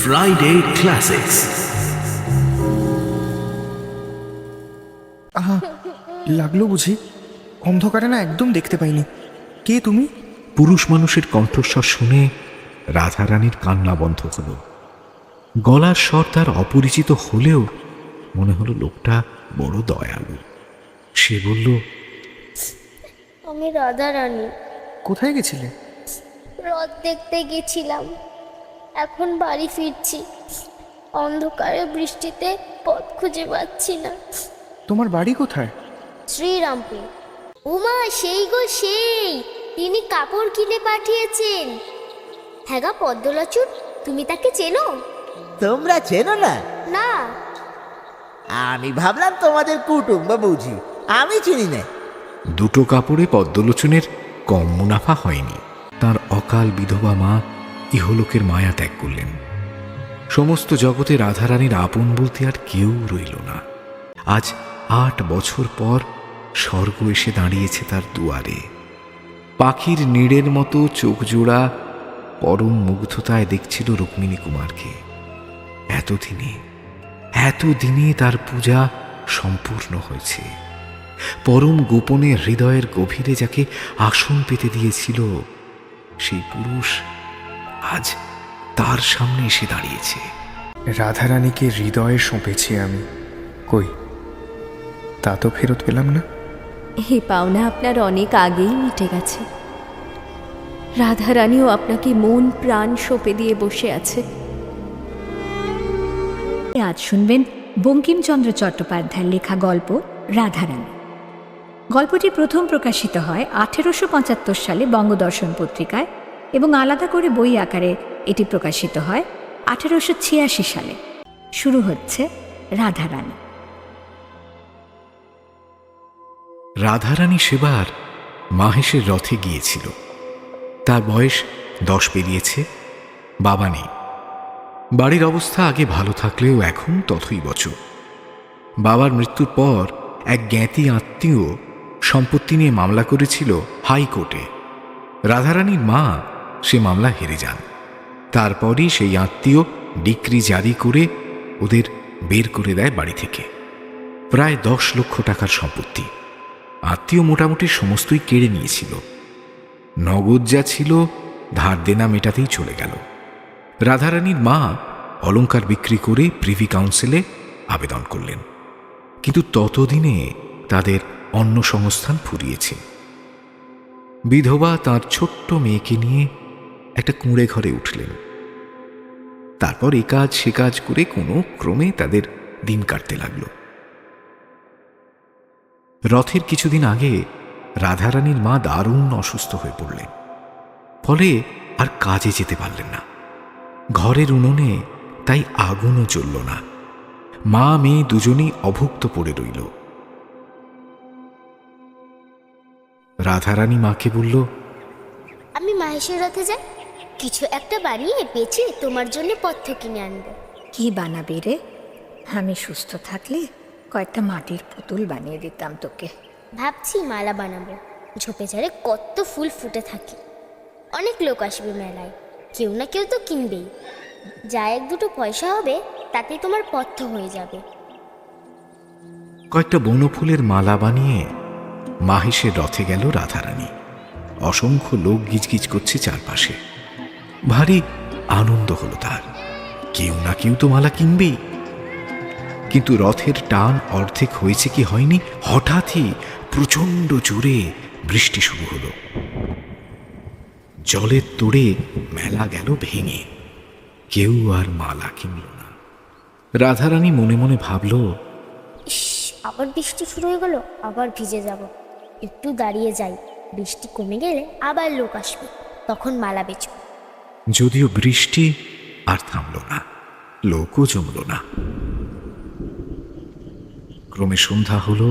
Friday classics. আহা, লাগলো বুঝি? অন্ধকারে না একদম দেখতে পাইনি। কে তুমি? পুরুষ মানুষের কণ্ঠস্বর শুনে রাধারানীর কান্না বন্ধ হলো। গলার স্বর তার অপরিচিত হলেও মনে হলো লোকটা বড় দয়ালু। সে বলল, আমি রাধারানী। কোথায় গেছিলে? রথ দেখতে গেছিলাম, এখন বাড়ি ফিরছি। অন্ধকারে বৃষ্টিতে পথ খুঁজে পাচ্ছি না। তোমার বাড়ি কোথায়? শ্রীরামপুর। উমা, সেই গো সেই, তিনি কাপড় কিনে পাঠিয়েছেন। হ্যাঁ গা পদ্মলাচুর, তুমি তাকে চেনো? তোমরা চেনো না? না। আমি ভাবলাম তোমাদের কুটুম্ব বুঝি, আমি চিনি না। দুটো কাপড়ে পদ্মলোচনের কম মুনাফা হয়নি। তার অকাল বিধবা মা ইহলোকের মায়া ত্যাগ করলেন। সমস্ত জগতে রাধারানীর আপন বলতে আর কেউ রইল না। আজ 8 বছর পর স্বর্গ এসে দাঁড়িয়েছে তার দুয়ারে। পাখির নীড়ের মতো চোখ জোড়া পরম মুগ্ধতায় দেখছিল রুক্মিণী কুমারকে। এতদিনে তার পূজা সম্পূর্ণ হয়েছে। পরম গোপনে হৃদয়ের গভীরে যাকে আসন পেতে দিয়েছিল সেই পুরুষ আজ তার সামনে এসে দাঁড়িয়েছে। রাধারানীকে হৃদয়ে সঁপেছি আমি, কই তা তো ফেরত পেলাম না। এই পাওনা আপনার অনেক আগেই মিটে গেছে। রাধারানীও আপনাকে মন প্রাণ সঁপে দিয়ে বসে আছে। আজ শুনবেন বঙ্কিমচন্দ্র চট্টোপাধ্যায়ের লেখা গল্প রাধারানী। গল্পটি প্রথম প্রকাশিত হয় 1875 সালে বঙ্গদর্শন পত্রিকায় এবং আলাদা করে বই আকারে এটি প্রকাশিত হয় 1886 সালে। শুরু হচ্ছে রাধারানী। রাধারানী সেবার মাহেশের রথে গিয়েছিল। তার বয়স 10 পেরিয়েছে। বাবা নেই। বাড়ির অবস্থা আগে ভালো থাকলেও এখন তথৈবচ। বাবার মৃত্যুর পর এক জ্ঞাতি আত্মীয় সম্পত্তি নিয়ে মামলা করেছিল হাইকোর্টে। রাধারানীর মা সে মামলা হেরে যান। তারপরই সেই আত্মীয় ডিক্রি জারি করে ওদের বের করে দেয় বাড়ি থেকে। প্রায় 10 লক্ষ টাকার সম্পত্তি। আত্মীয় মোটামুটি সমস্তই কেড়ে নিয়েছিল। নগদ যা ছিল ধার দেনা মেটাতেই চলে গেল। রাধারানীর মা অলংকার বিক্রি করে প্রিভি কাউন্সিলে আবেদন করলেন, কিন্তু ততদিনে তাদের অন্য সংস্থান ফুরিয়েছে। বিধবা তার ছোট্ট মেয়েকে নিয়ে একটা কুঁড়ে ঘরে উঠলেন। তারপর এ কাজ সে কাজ করে কোনো ক্রমে তাদের দিন কাটতে লাগল। রথের কিছুদিন আগে রাধারানীর মা দারুণ অসুস্থ হয়ে পড়লেন। ফলে আর কাজে যেতে পারলেন না। ঘরের উনুনে তাই আগুনও জ্বলল না। মা মেয়ে দুজনেই অভুক্ত পড়ে রইল। রাধারানী মাকে বলল, আমি মাহেশের রথে যাই, কিছু একটা বানিয়ে বেচে তোমার জন্য পথ্য কিনে আনবো। কি বানাবি রে? আমি সুস্থ থাকলে কয়েকটা মাটির পুতুল বানিয়ে দিতাম তোকে। ভাবছি মালা বানাবো। ঝোপে ঝাড়ে কত ফুল ফুটে থাকে। অনেক লোক আসবে মেলায়, কেউ না কেউ তো কিনবেই। যা 1-2 পয়সা হবে তাতেই তোমার পথ্য হয়ে যাবে। কয়েকটা বনফুলের মালা বানিয়ে মাহেশের রথে গেল রাধারানী। অসংখ্য লোক গিজগিজ করছে চারপাশে। ভারী আনন্দ হলো তার। কেউ না কেউ তো মালা কিনবেই। কিন্তু রথের টান অর্ধেক হয়েছে কি হয়নি, হঠাৎই প্রচণ্ড জোরে বৃষ্টি শুরু হলো। জলের তোড়ে মেলা গেল ভেঙে। কেউ আর মালা কিনল না। রাধারানী মনে মনে ভাবল, ইস, আবার বৃষ্টি শুরু হয়ে গেল, আবার ভিজে যাব। একটু দাঁড়িয়ে যাই, বৃষ্টি কমে গেলে আবার লোক আসবে, তখন মালা বেচব। যদিও বৃষ্টি আর থামল না, লোকও জমল না। ক্রমে সন্ধ্যা হলো,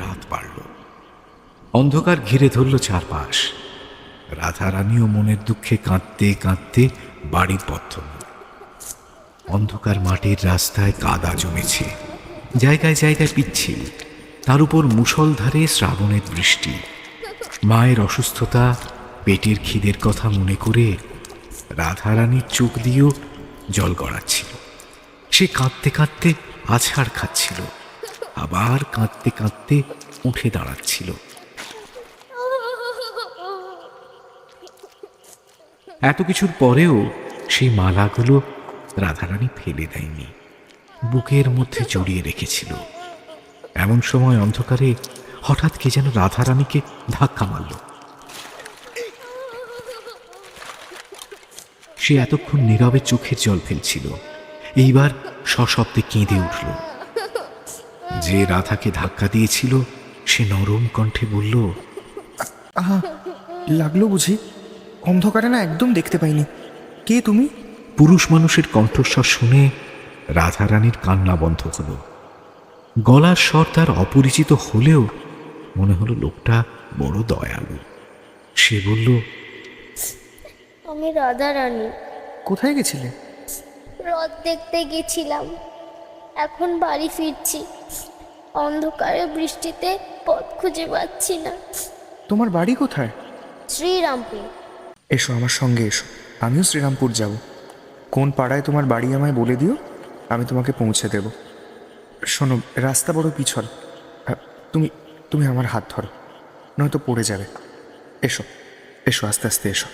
রাত বাড়ল। অন্ধকার ঘিরে ধরল চারপাশ। রাধারানীও মনের দুঃখে কাঁদতে কাঁদতে বাড়ির পথ ধরল। অন্ধকার মাটির রাস্তায় কাদা জমেছে, জায়গায় জায়গায় পিচ্ছিল। তার উপর মুষলধারে শ্রাবণের বৃষ্টি। মায়ের অসুস্থতা, পেটের খিদের কথা মনে করে রাধারানীর চোখ দিয়েও জল গড়াচ্ছিল। সে কাঁদতে কাঁদতে আছাড় খাচ্ছিল, আবার কাঁদতে কাঁদতে উঠে দাঁড়াচ্ছিল। এত কিছুর পরেও সেই মালাগুলো রাধারানী ফেলে দেয়নি, বুকের মধ্যে জড়িয়ে রেখেছিল। এমন সময় অন্ধকারে হঠাৎ কে যেন রাধারানীকে ধাক্কা মারল। সে এতক্ষণ নীরবে চোখের জল ফেলছিল, এইবার সশব্দে কেঁদে উঠল। যে রাধাকে ধাক্কা দিয়েছিল সে নরম কণ্ঠে বলল, আহা, লাগলো বুঝি? অন্ধকারে না একদম দেখতে পাইনি। কে তুমি? পুরুষ মানুষের কণ্ঠস্বর শুনে রাধারানীর কান্না বন্ধ হল। গলার স্বর তার অপরিচিত হলেও মনে হলো লোকটা বড় দয়ালু। সে বলল, আমি রাধারানী, কোথায় গেছিলে? রথ দেখতে গেছিলাম, এখন বাড়ি ফিরছি। অন্ধকারে বৃষ্টিতে পথ খুঁজে পাচ্ছি না। তোমার বাড়ি কোথায়? শ্রীরামপুর। এসো আমার সঙ্গে এসো, আমিও শ্রীরামপুর যাব। কোন পাড়ায় তোমার বাড়ি আমায় বলে দিও, আমি তোমাকে পৌঁছে দেব। শোনো, রাস্তা বড় পিছল, তুমি তুমি আমার হাত ধরো, নয়তো পড়ে যাবে। এসো এসো, আস্তে আস্তে এসো।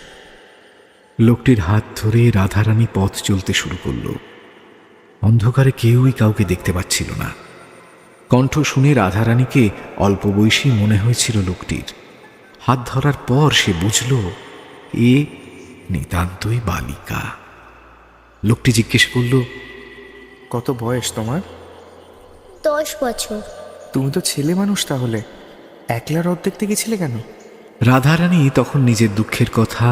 লোকটির হাত ধরে রাধারানী পথ চলতে শুরু করল। অন্ধকারে কেউই কাউকে দেখতে পাচ্ছিল না। কণ্ঠ শুনে রাধারানীকে অল্প বয়সী মনে হয়েছিল লোকটির। হাত ধরার পর সে বুঝল এ নিতান্তই বালিকা। লোকটি জিজ্ঞেস করল, কত বয়স তোমার? 10 বছর। তুমি তো ছেলে মানুষ, তাহলে একলা রথ দেখতে গেছিলে কেন? রাধারানী তখন নিজের দুঃখের কথা,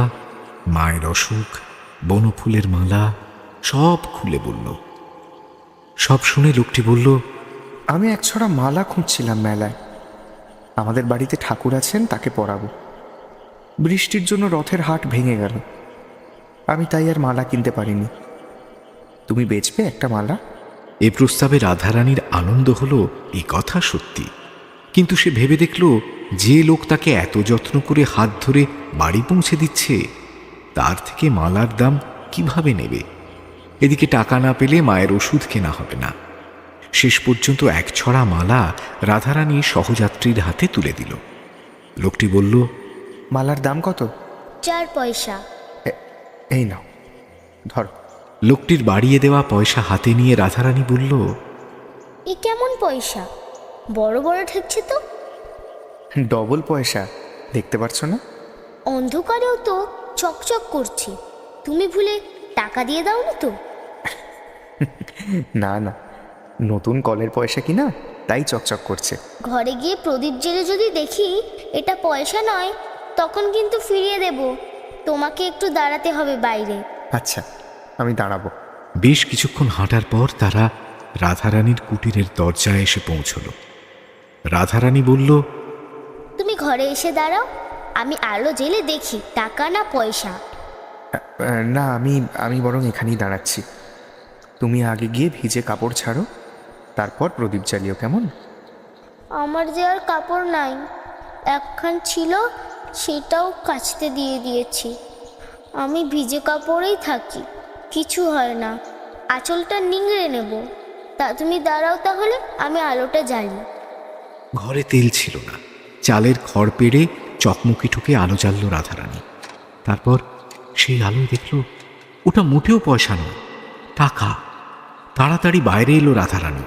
মায়ের অসুখ, বনফুলের মালা সব খুলে বলল। সব শুনে লোকটি বলল, আমি এক ছড়া মালা খুঁজছিলাম মেলায়। আমাদের বাড়িতে ঠাকুর আছেন, তাকে পরাবো। বৃষ্টির জন্য রথের হাট ভেঙে গেল, আমি তাই আর মালা কিনতে পারিনি। তুমি বেচবে একটা মালা? এ প্রস্তাবে রাধারানীর আনন্দ হলো এই কথা সত্যি, কিন্তু সে ভেবে দেখল যে লোক তাকে এত যত্ন করে হাত ধরে বাড়ি পৌঁছে দিচ্ছে, তার থেকে মালার দাম কিভাবে নেবে? এদিকে টাকা না পেলে মায়ের ওষুধ কেনা হবে না। শেষ পর্যন্ত এক ছড়া মালা রাধারানী সহযাত্রীর হাতে তুলে দিল। লোকটি বলল, মালার দাম কত? 4 পয়সা। এই নাও, ধরো। লোকটির বাড়িয়ে দেওয়া পয়সা হাতে নিয়ে রাধারানী বলল, এ কেমন পয়সা? বড় বড় ঠেকছে তো। ডবল পয়সা, দেখতে পারছো না? অন্ধকারেও তো চকচক করছে। তুমি ভুলে টাকা দিয়ে দাওনি তো? না না, নতুন কলের পয়সা কিনা, তাই চকচক করছে। ঘরে গিয়ে প্রদীপ জেলে যদি দেখি এটা পয়সা নয়, তখন কিন্তু ফিরিয়ে দেব। তোমাকে একটু দাঁড়াতে হবে বাইরে। আচ্ছা, আমি দাঁড়াবো। বেশ কিছুক্ষণ হাঁটার পর তারা রাধারানীর কুটিরের দরজায় এসে পৌঁছল। রাধারানী বলল, তুমি ঘরে এসে দাঁড়াও, আমি আলো জেলে দেখি টাকা না পয়সা। না, আমি বরং এখানেই দাঁড়াচ্ছি। তুমি আগে গিয়ে ভিজে কাপড় ছাড়ো, তারপর প্রদীপ জ্বালিও, কেমন? আমার যে আর কাপড় নাই, একখান ছিল, সেটাও কাচতে দিয়ে দিয়েছি। আমি ভিজে কাপড়েই থাকি, কিছু হয় না। আঁচলটা নিংড়ে নেব। তা তুমি দাঁড়াও তাহলে, আমি আলোটা জ্বালি। ঘরে তেল ছিল না। চালের খড় পেড়ে চকমকি ঠুকে আলো জ্বালল রাধারানী। তারপর সেই আলোয় দেখল ওটা মোটেও পয়সা নয়, টাকা। তাড়াতাড়ি বাইরে এলো রাধারানী।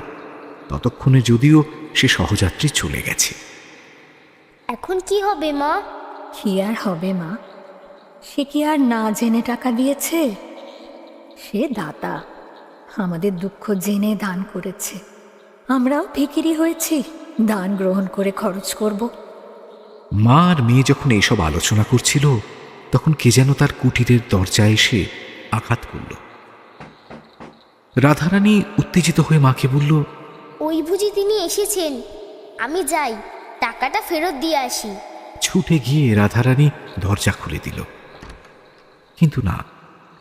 ততক্ষণে যদিও সে সহযাত্রী চলে গেছে। এখন কি হবে মা? কি আর হবে মা? সে কি আর না জেনে টাকা দিয়েছে? সে দাতা, আমাদের দুঃখ জেনে দান করেছে। আমরাও ভিখিরি হয়েছি, দান গ্রহণ করে খরচ করব। মা আর মেয়ে যখন এইসব আলোচনা করছিল, তখন কে যেন তার কুটিরের দরজায় এসে আঘাত করল। রাধারানী উত্তেজিত হয়ে মাকে বলল, ওই বুঝি তিনি এসেছেন, আমি যাই, টাকাটা ফেরত দিয়ে আসি। ছুটে গিয়ে রাধারানী দরজা খুলে দিল। কিন্তু না,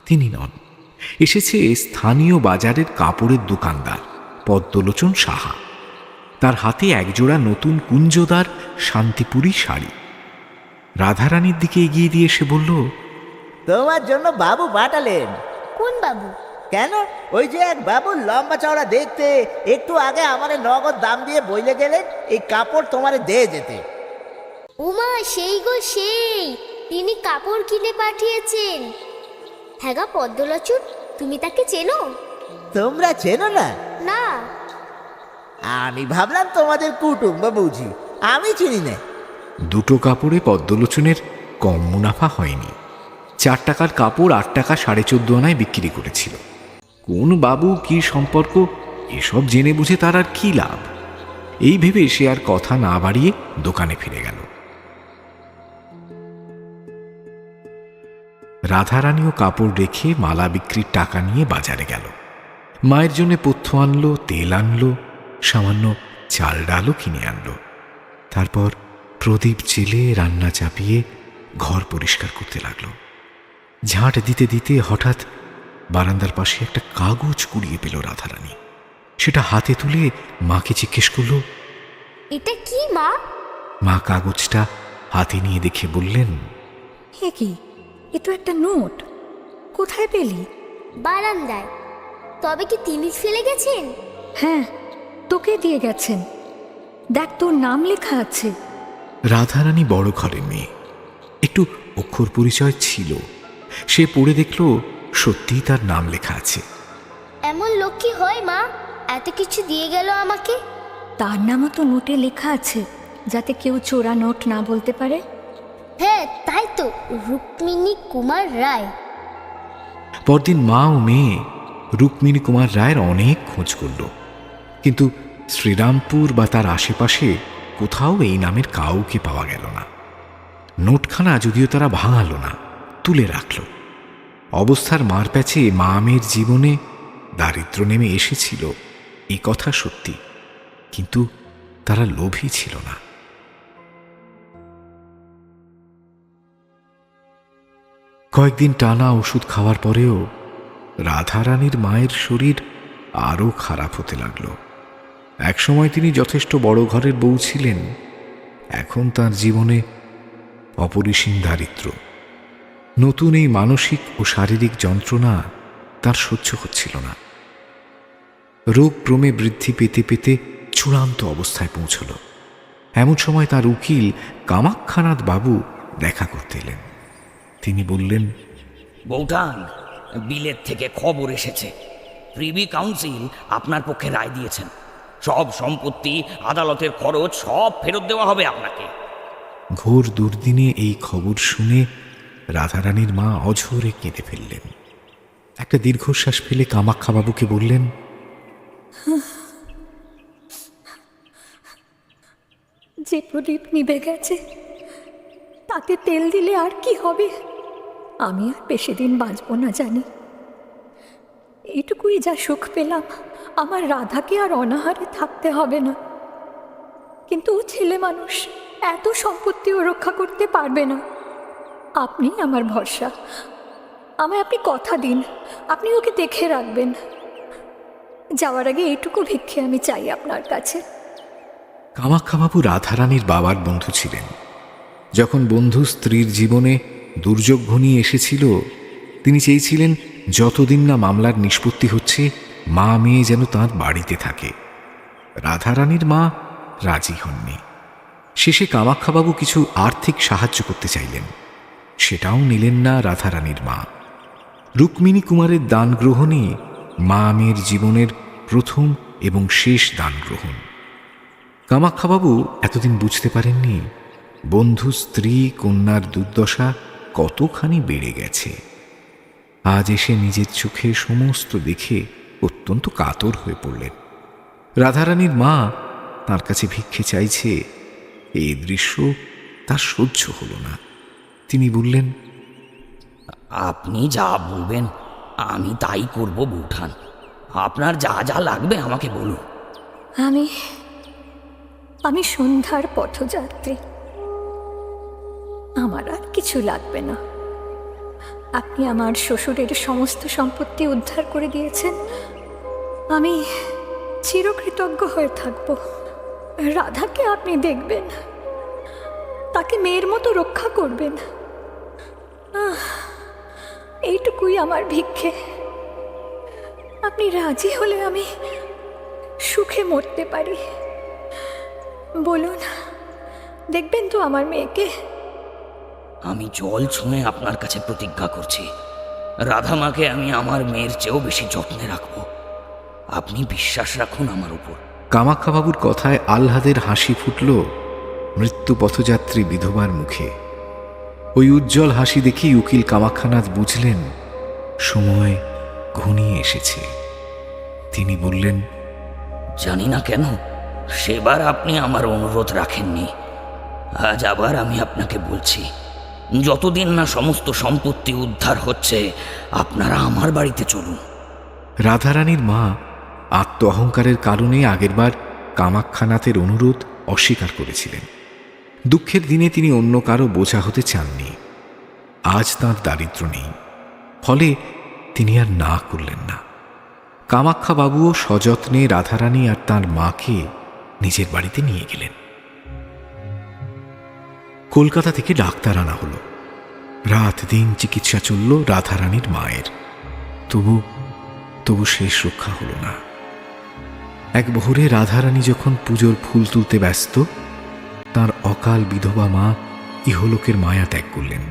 তিনি নন। এসেছে স্থানীয় বাজারের কাপড়ের দোকানদার পদ্মলোচন সাহা। তার হাতে একজোড়া নতুন কুঞ্জদার শান্তিপুরী শাড়ি। রাধারানীর দিকে এগিয়ে দিয়ে সে বলল, তোমার জন্য বাবু পাঠালেন। কোন বাবু? কেন? ওই যে এক বাবু লম্বা চওড়া দেখতে, একটু আগে আমারে নগদ দাম দিয়ে বইলে গেলেন এই কাপড় তোমারে দিয়ে যেতে। উমা, সেই গো সেই, তিনি কাপড় কিনে পাঠিয়েছেন। হ্যাঁ গা পদ্মলোচন, তুমি তাকে চেনো? তোমরা চেনো না? না। আমি ভাবলাম তোমাদের কুটুম্ব বুঝি, আমি চিনি না। দুটো কাপড়ে পদ্মলোচনের কম মুনাফা হয়নি। 4 টাকার কাপড় 8 টাকা 14.5 আনায় বিক্রি করেছিল। কোন বাবু কি সম্পর্ক এসব জেনে বুঝে তার আর কি লাভ? এই ভেবে সে আর কথা না বাড়িয়ে দোকানে ফিরে গেল। রাধারানীও কাপড় রেখে মালা বিক্রির টাকা নিয়ে বাজারে গেল। মায়ের জন্য পথ্য আনলো, তেল আনলো, সামান্য চাল ডালও কিনে আনলো। তারপর প্রদীপ জেলে রান্না চাপিয়ে ঘর পরিষ্কার করতে লাগলো। ঝাঁট দিতে দিতে হঠাৎ বারান্দার পাশে একটা কাগজ কুড়িয়ে পেল রাধারানী। সেটা হাতে তুলে মাকে জিজ্ঞেস করল, এটা কি মা? মা কাগজটা হাতে নিয়ে দেখে বললেন, হে কি, এ তো একটা নোট। কোথায় পেলি? বারান্দায়। তবে কি তিনি ফেলে গেছেন? হ্যাঁ, তোকে দিয়ে গেছেন। দেখ, তোর নাম লেখা আছে। রাধারানী বড় ঘরের মেয়ে, একটু অক্ষর পরিচয় ছিল। সে পড়ে দেখল সত্যিই তার নাম লেখা আছে। এমন লোক কি হয় মা, এত কিছু দিয়ে গেল আমাকে? তার নামও তো নোটে লেখা আছে, যাতে কেউ চোরা নোট না বলতে পারে। হ্যাঁ তাই তো, রুক্মিণী কুমার রায়। পরদিন মা ও মেয়ে রুক্মিণী কুমার রায়ের অনেক খোঁজ করল, কিন্তু শ্রীরামপুর বা তার আশেপাশে কোথাও এই নামের কাউকে পাওয়া গেল না। নোটখানা যদিও তারা ভাঙালো না, তুলে রাখল। অবস্থার মারপ্যাচে মা মেয়ের জীবনে দারিদ্র নেমে এসেছিল, এ কথা সত্যি, কিন্তু তারা লোভী ছিল না। কয়েকদিন টানা ওষুধ খাওয়ার পরেও রাধারানীর মায়ের শরীর আরও খারাপ হতে লাগল। একসময় তিনি যথেষ্ট বড় ঘরের বউ ছিলেন, এখন তার জীবনে অপরিসীম দারিদ্র। নতুন এই মানসিক ও শারীরিক যন্ত্রণা তার সহ্য হচ্ছিল না। রোগ ক্রমে বৃদ্ধি পেতে পেতে চূড়ান্ত অবস্থায় পৌঁছল। এমন সময় তার উকিল কামাক্ষানাথ বাবু দেখা করতে এলেন। তিনি বললেন, বৌঠান, বিলেত থেকে খবর এসেছে, প্রিভি কাউন্সিল আপনার পক্ষে রায় দিয়েছেন। সব সম্পত্তি, আদালতের খরচ সব ফেরত দেওয়া হবে আপনাকে। ঘোর দুর্দিনে এই খবর শুনে রাধারানীর মা অঝরে কেঁদে ফেললেন। একটা দীর্ঘশ্বাস ফেলে কামাক্ষাবাবুকে বললেন, যে প্রদীপ নিভে গেছে, তাতে তেল দিলে আর কি হবে? আমি আর বেশি দিন বাঁচব না জানি। এইটুকুই যা সুখ পেলাম, আমার রাধাকে আর অনাহারে থাকতে হবে না। কিন্তু ও ছেলে মানুষ, এত সম্পত্তিও রক্ষা করতে পারবে না। আপনি আমার ভরসা, আমায় আপনি কথা দিন, আপনি ওকে দেখে রাখবেন। যাওয়ার আগে এইটুকু ভিক্ষে আমি চাই আপনার কাছে। কামাক্ষাবাবু রাধারানীর বাবার বন্ধু ছিলেন। যখন বন্ধু স্ত্রীর জীবনে দুর্যোগ ঘনিয়ে এসেছিল, তিনি চেয়েছিলেন যতদিন না মামলার নিষ্পত্তি হচ্ছে, মা মেয়ে যেন তাঁর বাড়িতে থাকে। রাধারানীর মা রাজি হননি। শেষে কামাক্ষাবাবু কিছু আর্থিক সাহায্য করতে চাইলেন, সেটাও নিলেন না রাধারানীর মা। রুক্মিণী কুমারের দান গ্রহণই মা মেয়ের জীবনের প্রথম এবং শেষ দান গ্রহণ। কামাক্ষাবাবু এতদিন বুঝতে পারেননি বন্ধু স্ত্রী কন্যার দুর্দশা কতখানি বেড়ে গেছে। আজ এসে নিজের চোখে সমস্ত দেখে অত্যন্ত কাতর হয়ে পড়লেন। রাধারানীর মা তার কাছে ভিক্ষে চাইছে, এই দৃশ্য তার সহ্য হল না। তিনি বললেন, আপনি যা বলবেন আমি তাই করব বৌঠান। আপনার যা যা লাগবে আমাকে বলুন। আমি সন্ধ্যার পথযাত্রী, আমার আর কিছু লাগবে না। আপনি আমার শ্বশুরের সমস্ত সম্পত্তি উদ্ধার করে দিয়েছেন, আমি চিরকৃতজ্ঞ হয়ে থাকব। রাধাকে আপনি দেখবেন, তাকে মেয়ের মতো রক্ষা করবেন। এইটুকুই আমার ভিক্ষে। আপনি রাজি হলে আমি সুখে মরতে পারি। বলুন, দেখবেন তো আমার মেয়েকে? আমি জল ছুঁয়ে আপনার কাছে প্রতিজ্ঞা করছি, রাধামাকে আমি আমার মেয়ের চেয়েও বেশি যত্নে রাখব। আপনি বিশ্বাস রাখুন আমার উপর। কামাখ্যাবাবুর কথায় আহ্লাদের হাসি ফুটল মৃত্যু পথযাত্রী বিধবার মুখে। ওই উজ্জ্বল হাসি দেখেই উকিল কামাখ্যানাথ বুঝলেন সময় ঘনিয়ে এসেছে। তিনি বললেন, জানি না কেন সেবার আপনি আমার অনুরোধ রাখেননি। আজ আবার আমি আপনাকে বলছি, যতদিন না সমস্ত সম্পত্তি উদ্ধার হচ্ছে আপনারা আমার বাড়িতে চলুন। রাধারানীর মা আত্ম অহংকারের কারণে আগেরবার কামাখ্যানাথের অনুরোধ অস্বীকার করেছিলেন। দুঃখের দিনে তিনি অন্য কারো বোঝা হতে চাননি। আজ তাঁর দারিদ্র্য নেই, ফলে তিনি আর না করলেন না। কামাখ্যাবাবুও সযত্নে রাধারানী আর তাঁর মাকে নিজের বাড়িতে নিয়ে গেলেন। কলকাতা থেকে ডাক্তার আনা হলো। রাত দিন চিকিৎসা চলল রাধারানীর মায়ের। তবু শেষ রক্ষা হলো না। এক ভোরে রাধারানী যখন পুজোর ফুল তুলতে ব্যস্ত, তার অকাল বিধবা মা ইহলোকের মায়া ত্যাগ করলেন।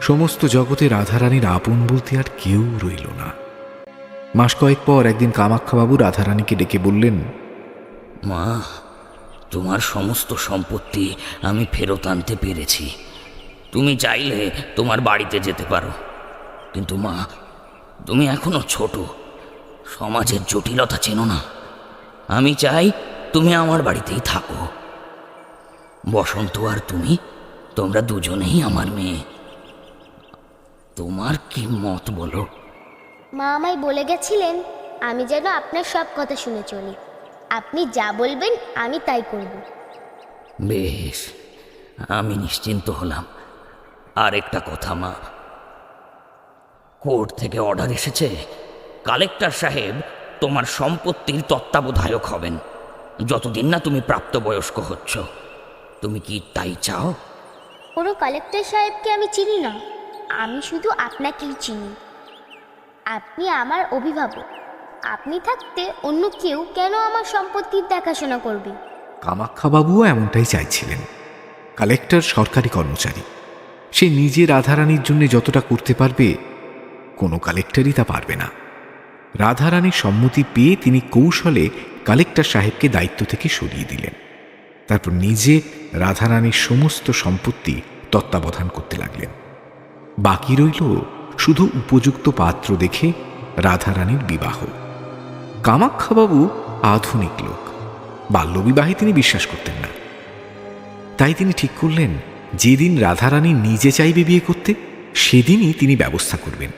সমস্ত জগতে রাধারানীর আপন বলতে আর কেউ রইল না। মাস কয়েক পর একদিন কামাখ্যাবাবু রাধারানীকে ডেকে বললেন, মা, তোমার সমস্ত সম্পত্তি আমি ফেরত আনতে পেরেছি। তুমি চাইলে তোমার বাড়িতে যেতে পারো, কিন্তু মা, তুমি এখনো ছোট, সমাজের জটিলতা চেনো না। আমি চাই তুমি আমার বাড়িতেই থাকো। বসন্ত আর তুমি, তোমরা দুজনেই আমার মেয়ে। তোমার কি মত বলো? মা আমায় বলে গেছিলেন আমি যেন আপনার সব কথা শুনে চলি। আপনি যা বলবেন আমি তাই করব। বেশ, আমি নিশ্চিন্ত হলাম। আর একটা কথা মা, কোর্ট থেকে অর্ডার এসেছে, কালেক্টর সাহেব তোমার সম্পত্তির তত্ত্বাবধায়ক হবেন যতদিন না তুমি প্রাপ্তবয়স্ক হচ্ছ। তুমি কি তাই চাও? কোনো কালেক্টর সাহেবকে আমি চিনি না, আমি শুধু আপনাকেই চিনি। আপনি আমার অভিভাবক। আপনি থাকতে অন্য কেউ কেন আমার সম্পত্তির দেখাশোনা করবে? কামাখ্যাবাবুও এমনটাই চাইছিলেন। কালেক্টর সরকারি কর্মচারী, সে নিজে রাধারানীর জন্য যতটা করতে পারবে কোনো কালেক্টরই তা পারবে না। রাধারানীর সম্মতি পেয়ে তিনি কৌশলে কালেক্টর সাহেবকে দায়িত্ব থেকে সরিয়ে দিলেন। তারপর নিজে রাধারানীর সমস্ত সম্পত্তি তত্ত্বাবধান করতে লাগলেন। বাকি রইল শুধু উপযুক্ত পাত্র দেখে রাধারানীর বিবাহ। কামাখ্যাবাবু আধুনিক লোক, বাল্যবিবাহে তিনি বিশ্বাস করতেন না। তাই তিনি ঠিক করলেন যেদিন রাধারানী নিজে চাইবে বিয়ে করতে সেদিনই তিনি ব্যবস্থা করবেন।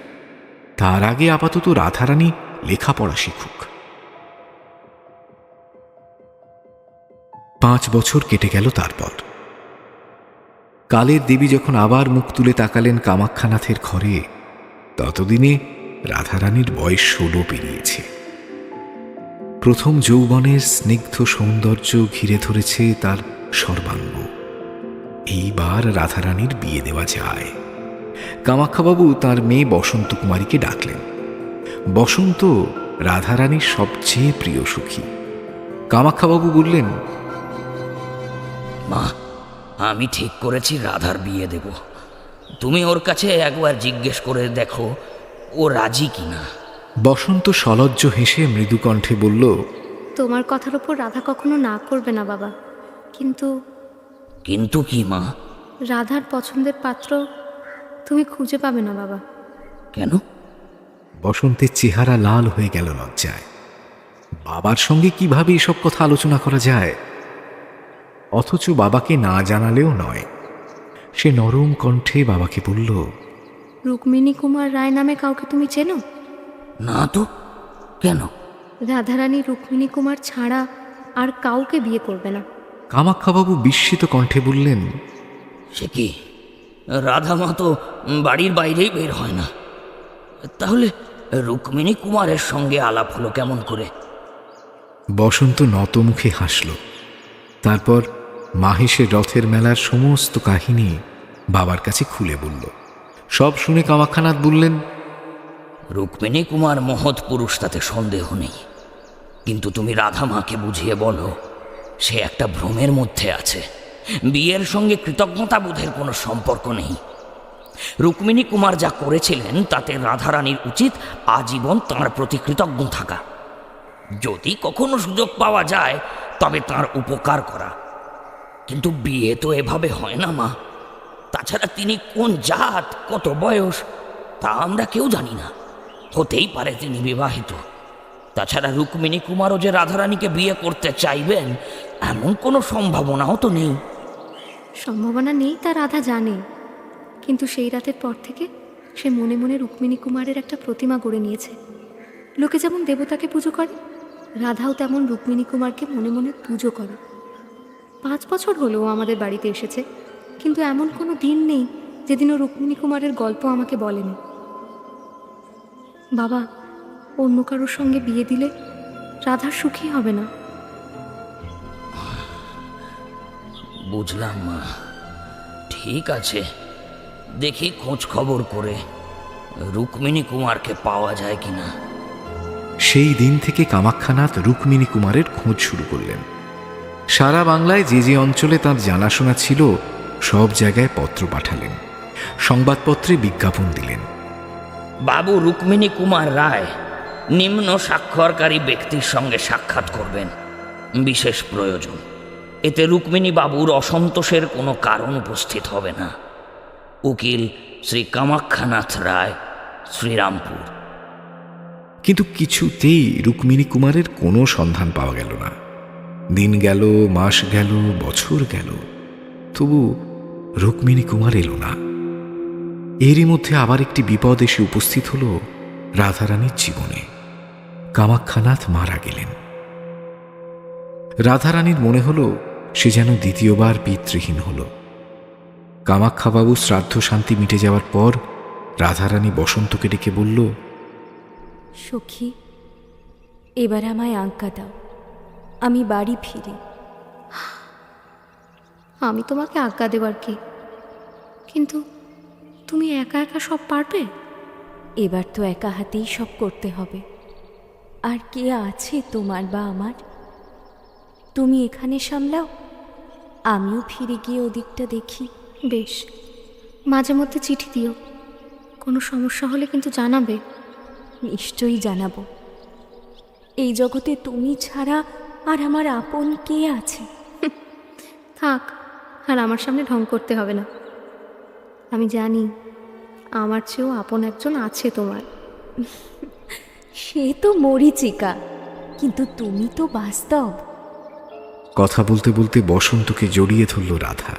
তার আগে আপাতত রাধারানী লেখাপড়া শিখুক। 5 বছর কেটে গেল। তারপর কালের দেবী যখন আবার মুখ তুলে তাকালেন কামাখ্যানাথের ঘরে, ততদিনে রাধারানীর বয়স 16 পেরিয়েছে। প্রথম যৌবনের স্নিগ্ধ সৌন্দর্য ঘিরে ধরেছে তার সর্বাঙ্গ। এইবার রাধারানীর বিয়ে দেওয়া যায়। কামাখ্যাবাবু তার মেয়ে বসন্ত কুমারীকে ডাকলেন। বসন্ত রাধারানীর সবচেয়ে প্রিয় সখী। কামাখ্যাবাবু বললেন, মা, আমি ঠিক করেছি রাধার বিয়ে দেব। তুমি ওর কাছে একবার জিজ্ঞেস করে দেখো ও রাজি কিনা। বসন্ত সলজ্জ হেসে মৃদু কণ্ঠে বলল, তোমার কথার ওপর রাধা কখনো না করবে না বাবা, কিন্তু কিন্তু কি মা? রাধার পছন্দের পাত্র তুমি খুঁজে পাবে না বাবা। কেন? বসন্তের চেহারা লাল হয়ে গেল লজ্জায়। বাবার সঙ্গে কিভাবে এসব কথা আলোচনা করা যায়? অথচ বাবাকে না জানালেও নয়। সে নরম কণ্ঠে বাবাকে বলল, রুক্মিণী কুমার রায় নামে কাউকে তুমি চেনো? না তো, কেন? রাধারানী রুক্মিণী কুমার ছাড়া আর কাউকে বিয়ে করবে না। কামাখ্যাবাবু বিস্মিত কণ্ঠে বললেন, সে কি, রাধামা তো বাড়ির বাইরেই বের হয় না। তাহলে রুক্মিণী কুমারের সঙ্গে আলাপ হলো কেমন করে? বসন্ত নত মুখে হাসল। তারপর মাহেশের রথের মেলার সমস্ত কাহিনী বাবার কাছে খুলে বলল। সব শুনে কামাখ্যানাথ বললেন, রুক্মিণী কুমার মহৎ পুরুষ, তাতে সন্দেহ নেই, কিন্তু তুমি রাধা মাকে বুঝিয়ে বলো সে একটা ভ্রমের মধ্যে আছে। বিয়ের সঙ্গে কৃতজ্ঞতাবোধের কোনো সম্পর্ক নেই। রুক্মিণী কুমার যা করেছিলেন তাতে রাধারানীর উচিত আজীবন তাঁর প্রতি কৃতজ্ঞ থাকা। যদি কখনো সুযোগ পাওয়া যায় তবে তাঁর উপকার করা, কিন্তু বিয়ে তো এভাবে হয় না মা। তাছাড়া তিনি কোন জাত, কত বয়স, তা আমরা কেউ জানি না। হতেই পারে তিনি বিবাহিত। তাছাড়া রুক্মিণী কুমারও যে রাধারানীকে বিয়ে করতে চাইবেন এমন কোনো সম্ভাবনাও তো নেই। সম্ভাবনা নেই তা রাধা জানে, কিন্তু সেই রাতের পর থেকে সে মনে মনে রুক্মিণী কুমারের একটা প্রতিমা গড়ে নিয়েছে। লোকে যেমন দেবতাকে পুজো করে, রাধাও তেমন রুক্মিণী কুমারকে মনে মনে পুজো করে। 5 বছর হলেও আমাদের বাড়িতে এসেছে, কিন্তু এমন কোনো দিন নেই যেদিনও রুক্মিণী কুমারের গল্প আমাকে বলেনি। বাবা, অন্য কারোর সঙ্গে বিয়ে দিলে রাধা সুখী হবে না। বুঝলাম মা, ঠিক আছে, দেখি খোঁজ খবর করে রুক্মিণী কুমারকে পাওয়া যায় কিনা। সেই দিন থেকে কামাখ্যানাথ রুক্মিণী কুমারের খোঁজ শুরু করলেন। সারা বাংলায় যে যে অঞ্চলে তাঁর জানাশোনা ছিল সব জায়গায় পত্র পাঠালেন, সংবাদপত্রে বিজ্ঞাপন দিলেন। বাবু রুক্মিণী কুমার রায় নিম্ন স্বাক্ষরকারী ব্যক্তির সঙ্গে সাক্ষাৎ করবেন, বিশেষ প্রয়োজন। এতে রুক্মিণী বাবুর অসন্তোষের কোনো কারণ উপস্থিত হবে না। উকিল শ্রী কামাখ্যানাথ রায়, শ্রীরামপুর। কিন্তু কিছুতেই রুক্মিণী কুমারের কোনো সন্ধান পাওয়া গেল না। দিন গেল, মাস গেল, বছর গেল, তবু রুক্মিণী কুমার এলো না। এরই মধ্যে আবার একটি বিপদ এসে উপস্থিত হল রাধারানীর জীবনে। কামাখ্যানাথ মারা গেলেন। রাধারানীর মনে হল সে যেন দ্বিতীয়বার পিতৃহীন হল। কামাখ্যাবাবু শ্রাদ্ধ শান্তি মিটে যাওয়ার পর রাধারানী বসন্তকে ডেকে বলল, সখী, এবার আমায় আজ্ঞা দাও, আমি বাড়ি ফিরি। আমি তোমাকে আজ্ঞা দেবার কে? কিন্তু তুমি একা একা সব পারবে? এবার তো একা হাতেই সব করতে হবে। আর কে আছে তোমার বা আমার? তুমি এখানে সামলাও, আমিও ফিরে গিয়ে ওদিকটা দেখি। বেশ, মাঝে মধ্যে চিঠি দিও। কোনো সমস্যা হলে কিন্তু জানাবে। নিশ্চয়ই জানাবো। এই জগতে তুমি ছাড়া আর আমার আপন কে আছে? থাক, আর আমার সামনে ঢং করতে হবে না। আমি জানি আমার চেয়েও আপন একজন আছে তোমার। সে তো মরীচিকা, কিন্তু তুমি তো বাস্তব। কথা বলতে বলতে বসন্তকে জড়িয়ে ধরল রাধা।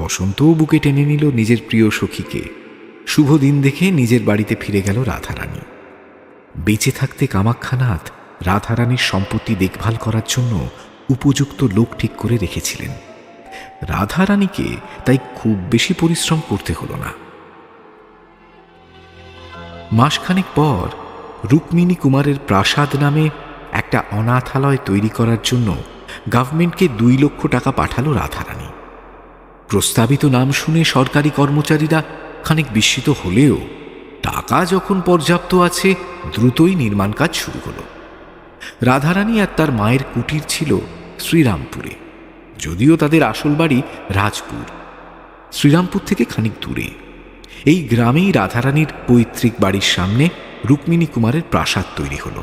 বসন্তও বুকে টেনে নিল নিজের প্রিয় সখীকে। শুভ দিন দেখে নিজের বাড়িতে ফিরে গেল রাধারানী। বেঁচে থাকতে কামাখ্যানাথ রাধারানীর সম্পত্তি দেখভাল করার জন্য উপযুক্ত লোক ঠিক করে রেখেছিলেন। রাধারানীকে তাই খুব বেশি পরিশ্রম করতে হলো না। মাসখানেক পর রুক্মিণী কুমারের প্রাসাদ নামে একটা অনাথালয় তৈরি করার জন্য গভর্নমেন্টকে 2 লক্ষ টাকা পাঠালো রাধারানী। প্রস্তাবিত নাম শুনে সরকারি কর্মচারীরা খানিক বিস্মিত হলেও টাকা যখন পর্যাপ্ত আছে দ্রুতই নির্মাণ কাজ শুরু হলো। রাধারানী আর তার মায়ের কুটির ছিল শ্রীরামপুরে, যদিও তাদের আসল বাড়ি রাজপুর, শ্রীরামপুর থেকে খানিক দূরে। এই গ্রামেই রাধারানীর পৈতৃক বাড়ির সামনে রুক্মিণী কুমারের প্রাসাদ তৈরি হলো।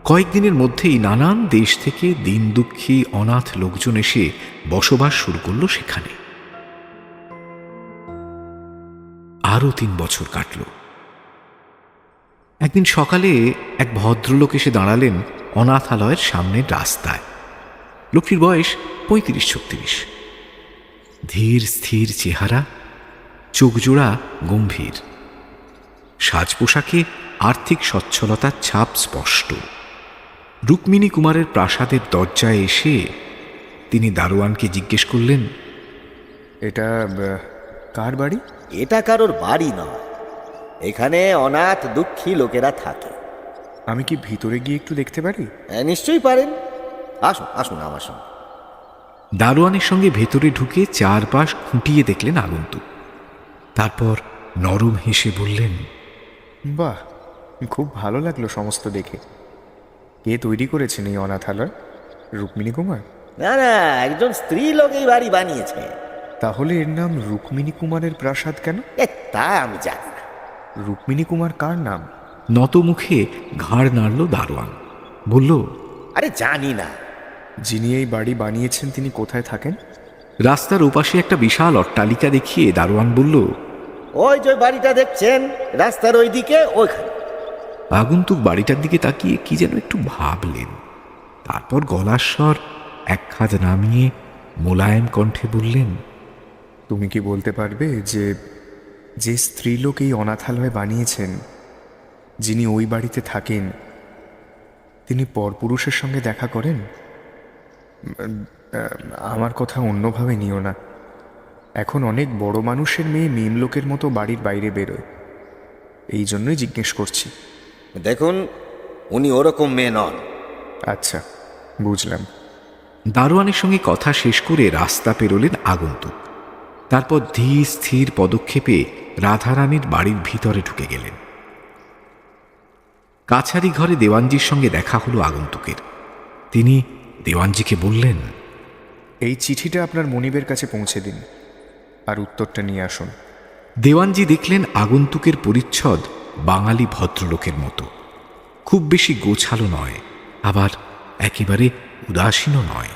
কয়েকদিনের মধ্যেই নানান দেশ থেকে দিন দুঃখী অনাথ লোকজন এসে বসবাস শুরু করল সেখানে। আরও 3 বছর কাটল। একদিন সকালে এক ভদ্রলোক এসে দাঁড়ালেন অনাথালয়ের সামনের রাস্তায়। লোকটির বয়স 35-36। ধীর স্থির চেহারা, চোখজোড়া গম্ভীর। সাজ পোশাকে আর্থিক সচ্ছলতার ছাপ স্পষ্ট। রুক্মিণী কুমারের প্রাসাদের দরজায় এসে তিনি দারোয়ানকে জিজ্ঞেস করলেন, এটা কার বাড়ি? এটা কারোর বাড়ি নয়, এখানে অনাথ দুঃখী লোকেরা থাকে। আমি কি ভিতরে গিয়ে একটু দেখতে পারি? নিশ্চয়ই পারেন, আসুন আসুন আমার সঙ্গে। দারোয়ানের সঙ্গে ভেতরে ঢুকে চারপাশ খুঁটিয়ে দেখলেন আগন্তুক। তারপর নরম হেসে বললেন, বাহ, খুব ভালো লাগলো সমস্ত দেখে। কে তৈরি করেছেন এই অনাথালয়? রুক্মিণী কুমার? না না, একজন স্ত্রী লোক এই বাড়ি বানিয়েছে। তাহলে এর নাম রুক্মিণী কুমারের প্রাসাদ কেন? তা আমি জানি না। রুক্মিণী কুমার কার নাম? নত মুখে ঘাড় নাড়ল দারোয়ান, বলল, আরে জানি না। যিনি এই বাড়ি বানিয়েছেন তিনি কোথায় থাকেন? রাস্তার ওপাশে একটা বিশাল অট্টালিকা দেখিয়ে দারোয়ান বলল, ওই যে বাড়িটা দেখছেন রাস্তার ওইদিকে, ওইখানে। আগন্তুক বাড়িটার দিকে তাকিয়ে কি যেন একটু ভাবলেন, তারপর গলার স্বর এক খাদ নামিয়ে মোলায়েম কণ্ঠে বললেন, তুমি কি বলতে পারবে যে স্ত্রীলোক এই অনাথালয় বানিয়েছেন, যিনি ওই বাড়িতে থাকেন, তিনি পরপুরুষের সঙ্গে দেখা করেন? আমার কথা অন্যভাবে নিও না। এখন অনেক বড় মানুষের মেয়ে মেমলোকের মতো বাড়ির বাইরে বেরোয়, এই জন্যই জিজ্ঞেস করছি। দেখুন, উনি ওরকম মেয়ে নন। আচ্ছা, বুঝলাম। দারোয়ানের সঙ্গে কথা শেষ করে রাস্তা পেরোলেন আগন্তুক। তারপর ধীর স্থির পদক্ষেপে রাধারানীর বাড়ির ভিতরে ঢুকে গেলেন। কাছারি ঘরে দেওয়ানজির সঙ্গে দেখা হলো আগন্তুকের। তিনি দেওয়ানজিকে বললেন, এই চিঠিটা আপনার মনিবের কাছে পৌঁছে দিন, আর উত্তরটা নিয়ে আসুন। দেওয়ানজি দেখলেন আগন্তুকের পরিচ্ছদ বাঙালি ভদ্রলোকের মতো, খুব বেশি গোছালো নয়, আবার একেবারে উদাসীনও নয়।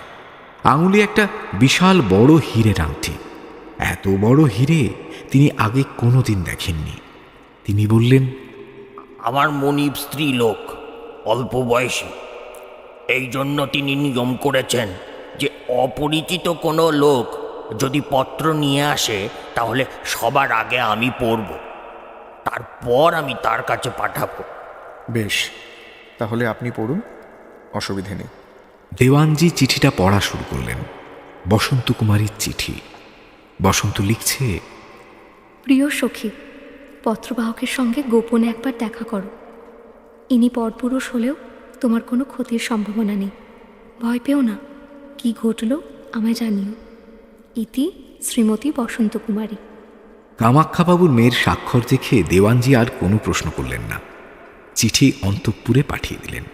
আঙুলে একটা বিশাল বড় হীরের আংটি। এত বড় হীরে তিনি আগে কোনোদিন দেখেননি। তিনি বললেন, আমার মনিব স্ত্রী লোক, অল্প বয়সী। এই জন্য তিনি নিয়ম করেছেন যে অপরিচিত কোনো লোক যদি পত্র নিয়ে আসে তাহলে সবার আগে আমি পড়ব, তারপর আমি তার কাছে পাঠাবো। বেশ, তাহলে আপনি পড়ুন, অসুবিধে নেই। দেওয়ানজি চিঠিটা পড়া শুরু করলেন। বসন্ত কুমারীর চিঠি। বসন্ত লিখছে, প্রিয় সখী, পত্রবাহকের সঙ্গে গোপনে একবার দেখা করো। ইনি পরপুরুষ হলেও তোমার কোনো ক্ষতির সম্ভাবনা নেই। ভয় পেও না, কি ঘটল আমায় জানিও। ইতি শ্রীমতী বসন্ত কুমারী। কামাক্ষাবাবুর মেয়ের স্বাক্ষর দেখে দেওয়ানজি আর কোনো প্রশ্ন করলেন না, চিঠি অন্তঃপুরে পাঠিয়ে দিলেন।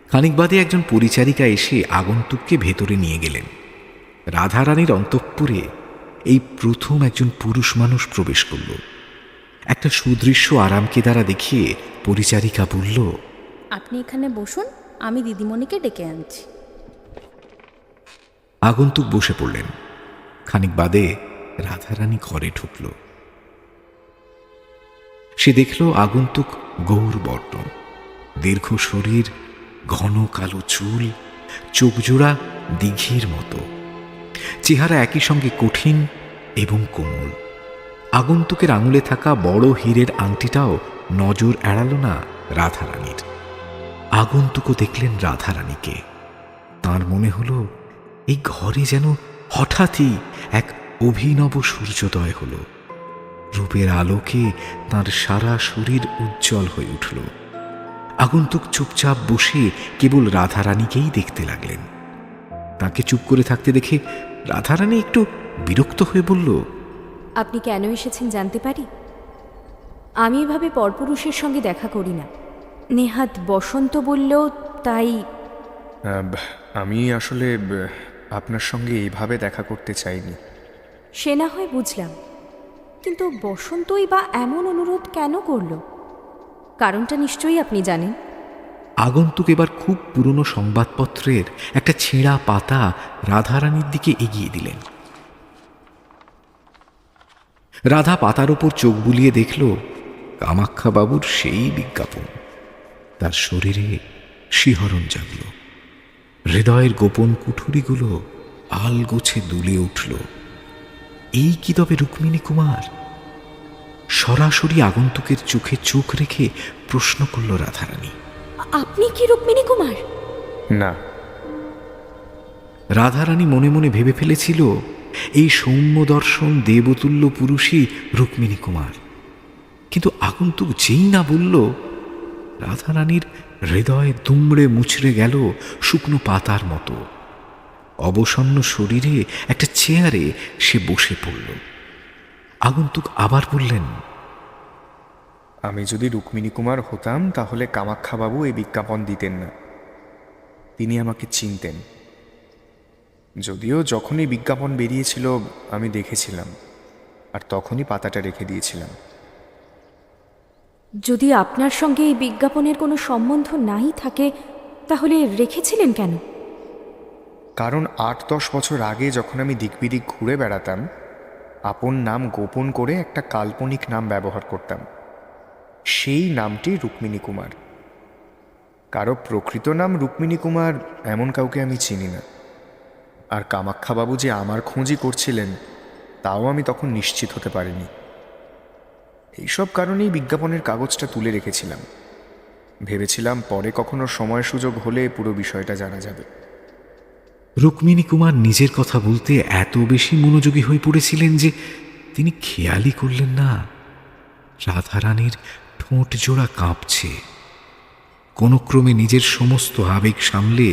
খানিক বাদে একজন পরিচারিকা এসে আগন্তুককে ভেতরে নিয়ে গেলেন। রাধারানীর অন্তঃপুরে এই প্রথম একজন পুরুষ মানুষ প্রবেশ করল। একটা সুদৃশ্য আরামকে দ্বারা দেখিয়ে পরিচারিকা বলল, আপনি এখানে বসুন, আমি দিদিমণিকে ডেকে আনছি। আগন্তুক বসে পড়লেন। খানিক বাদে রাধারানী ঘরে ঢুকল। সে দেখল আগন্তুক গৌরবর্ণ, দীর্ঘ শরীর, ঘন কালো চুল, চোখজোড়া দিঘির মতো, চেহারা একই সঙ্গে কঠিন এবং কোমল। আগন্তুকের আঙুলে থাকা বড় হীরের আংটিটাও নজর এড়াল না রাধারানীর। আগন্তুকও দেখলেন রাধারানীকে। তাঁর মনে হলো এই ঘরে যেন হঠাৎই এক অভিনব সূর্যোদয় হল। রূপের আলোকে তাঁর সারা শরীর উজ্জ্বল হয়ে উঠল। আগন্তুক চুপচাপ বসে কেবল রাধারানীকেই দেখতে লাগলেন। তাকে চুপ করে থাকতে দেখে রাধারানী একটু বিরক্ত হয়ে বলল, আপনি কেন এসেছেন জানতে পারি? আমি এভাবে পরপুরুষের সঙ্গে দেখা করি না। নেহাত বসন্ত বললেও তাই। আমি আসলে আপনার সঙ্গে এইভাবে দেখা করতে চাইনি। সে না হয় বুঝলাম, কিন্তু বসন্তই বা এমন অনুরোধ কেন করল? কারণটা নিশ্চয়ই আপনি জানেন। আগন্তুক এবার খুব পুরনো সংবাদপত্রের একটা ছেঁড়া পাতা রাধারানীর দিকে এগিয়ে দিলেন। রাধা পাতার ওপর চোখ বুলিয়ে দেখল কামাক্ষাবাবুর সেই বিজ্ঞাপন। তার শরীরে শিহরণ জাগল, হৃদয়ের গোপন কুঠুরিগুলো আলগোছে দুলে উঠল। এই কি তবে রুক্মিণী কুমার? সরাসরি আগন্তুকের চোখে চোখ রেখে প্রশ্ন করল রাধারানী, আপনি কি রুক্মিণী কুমার? না। রাধারানী মনে মনে ভেবে ফেলেছিল এই সৌম্য দর্শন দেবতুল্য পুরুষই রুক্মিণী কুমার। কিন্তু আগন্তুক যেই না বলল, রাধারানীর হৃদয় দুমড়ে মুচড়ে গেল শুকনো পাতার মতো। অবসন্ন শরীরে একটা চেয়ারে সে বসে পড়ল। আগন্তুক আবার বললেন, আমি যদি রুক্মিণী কুমার হতাম তাহলে কামাখ্যাবাবু এই বিজ্ঞাপন দিতেন না। তিনি আমাকে চিনতেন। যদিও যখনই বিজ্ঞাপন বেরিয়েছিল আমি দেখেছিলাম, আর তখনই পাতাটা রেখে দিয়েছিলাম। যদি আপনার সঙ্গে এই বিজ্ঞাপনের কোনো সম্বন্ধ নাই থাকে তাহলে রেখেছিলেন কেন? কারণ ৮-১০ বছর আগে যখন আমি দিকবিদিক ঘুরে বেড়াতাম, আপন নাম গোপন করে একটা কাল্পনিক নাম ব্যবহার করতাম। সেই নামটি রুক্মিণী কুমার। কারো প্রকৃত নাম রুক্মিণী কুমার এমন কাউকে আমি চিনি না। আর কামাখ্যাবাবু যে আমার খোঁজই করছিলেন তাও আমি তখন নিশ্চিত হতে পারিনি। এইসব কারণেই বিজ্ঞাপনের কাগজটা তুলে রেখেছিলাম। ভেবেছিলাম পরে কখনো সময় সুযোগ হলে পুরো বিষয়টা জানা যাবে। রুক্মিণী কুমার নিজের কথা বলতে এত বেশি মনোযোগী হয়ে পড়েছিলেন যে তিনি খেয়ালই করলেন না রাধারানীর ঠোঁট জোড়া কাঁপছে। কোনো ক্রমে নিজের সমস্ত আবেগ সামলে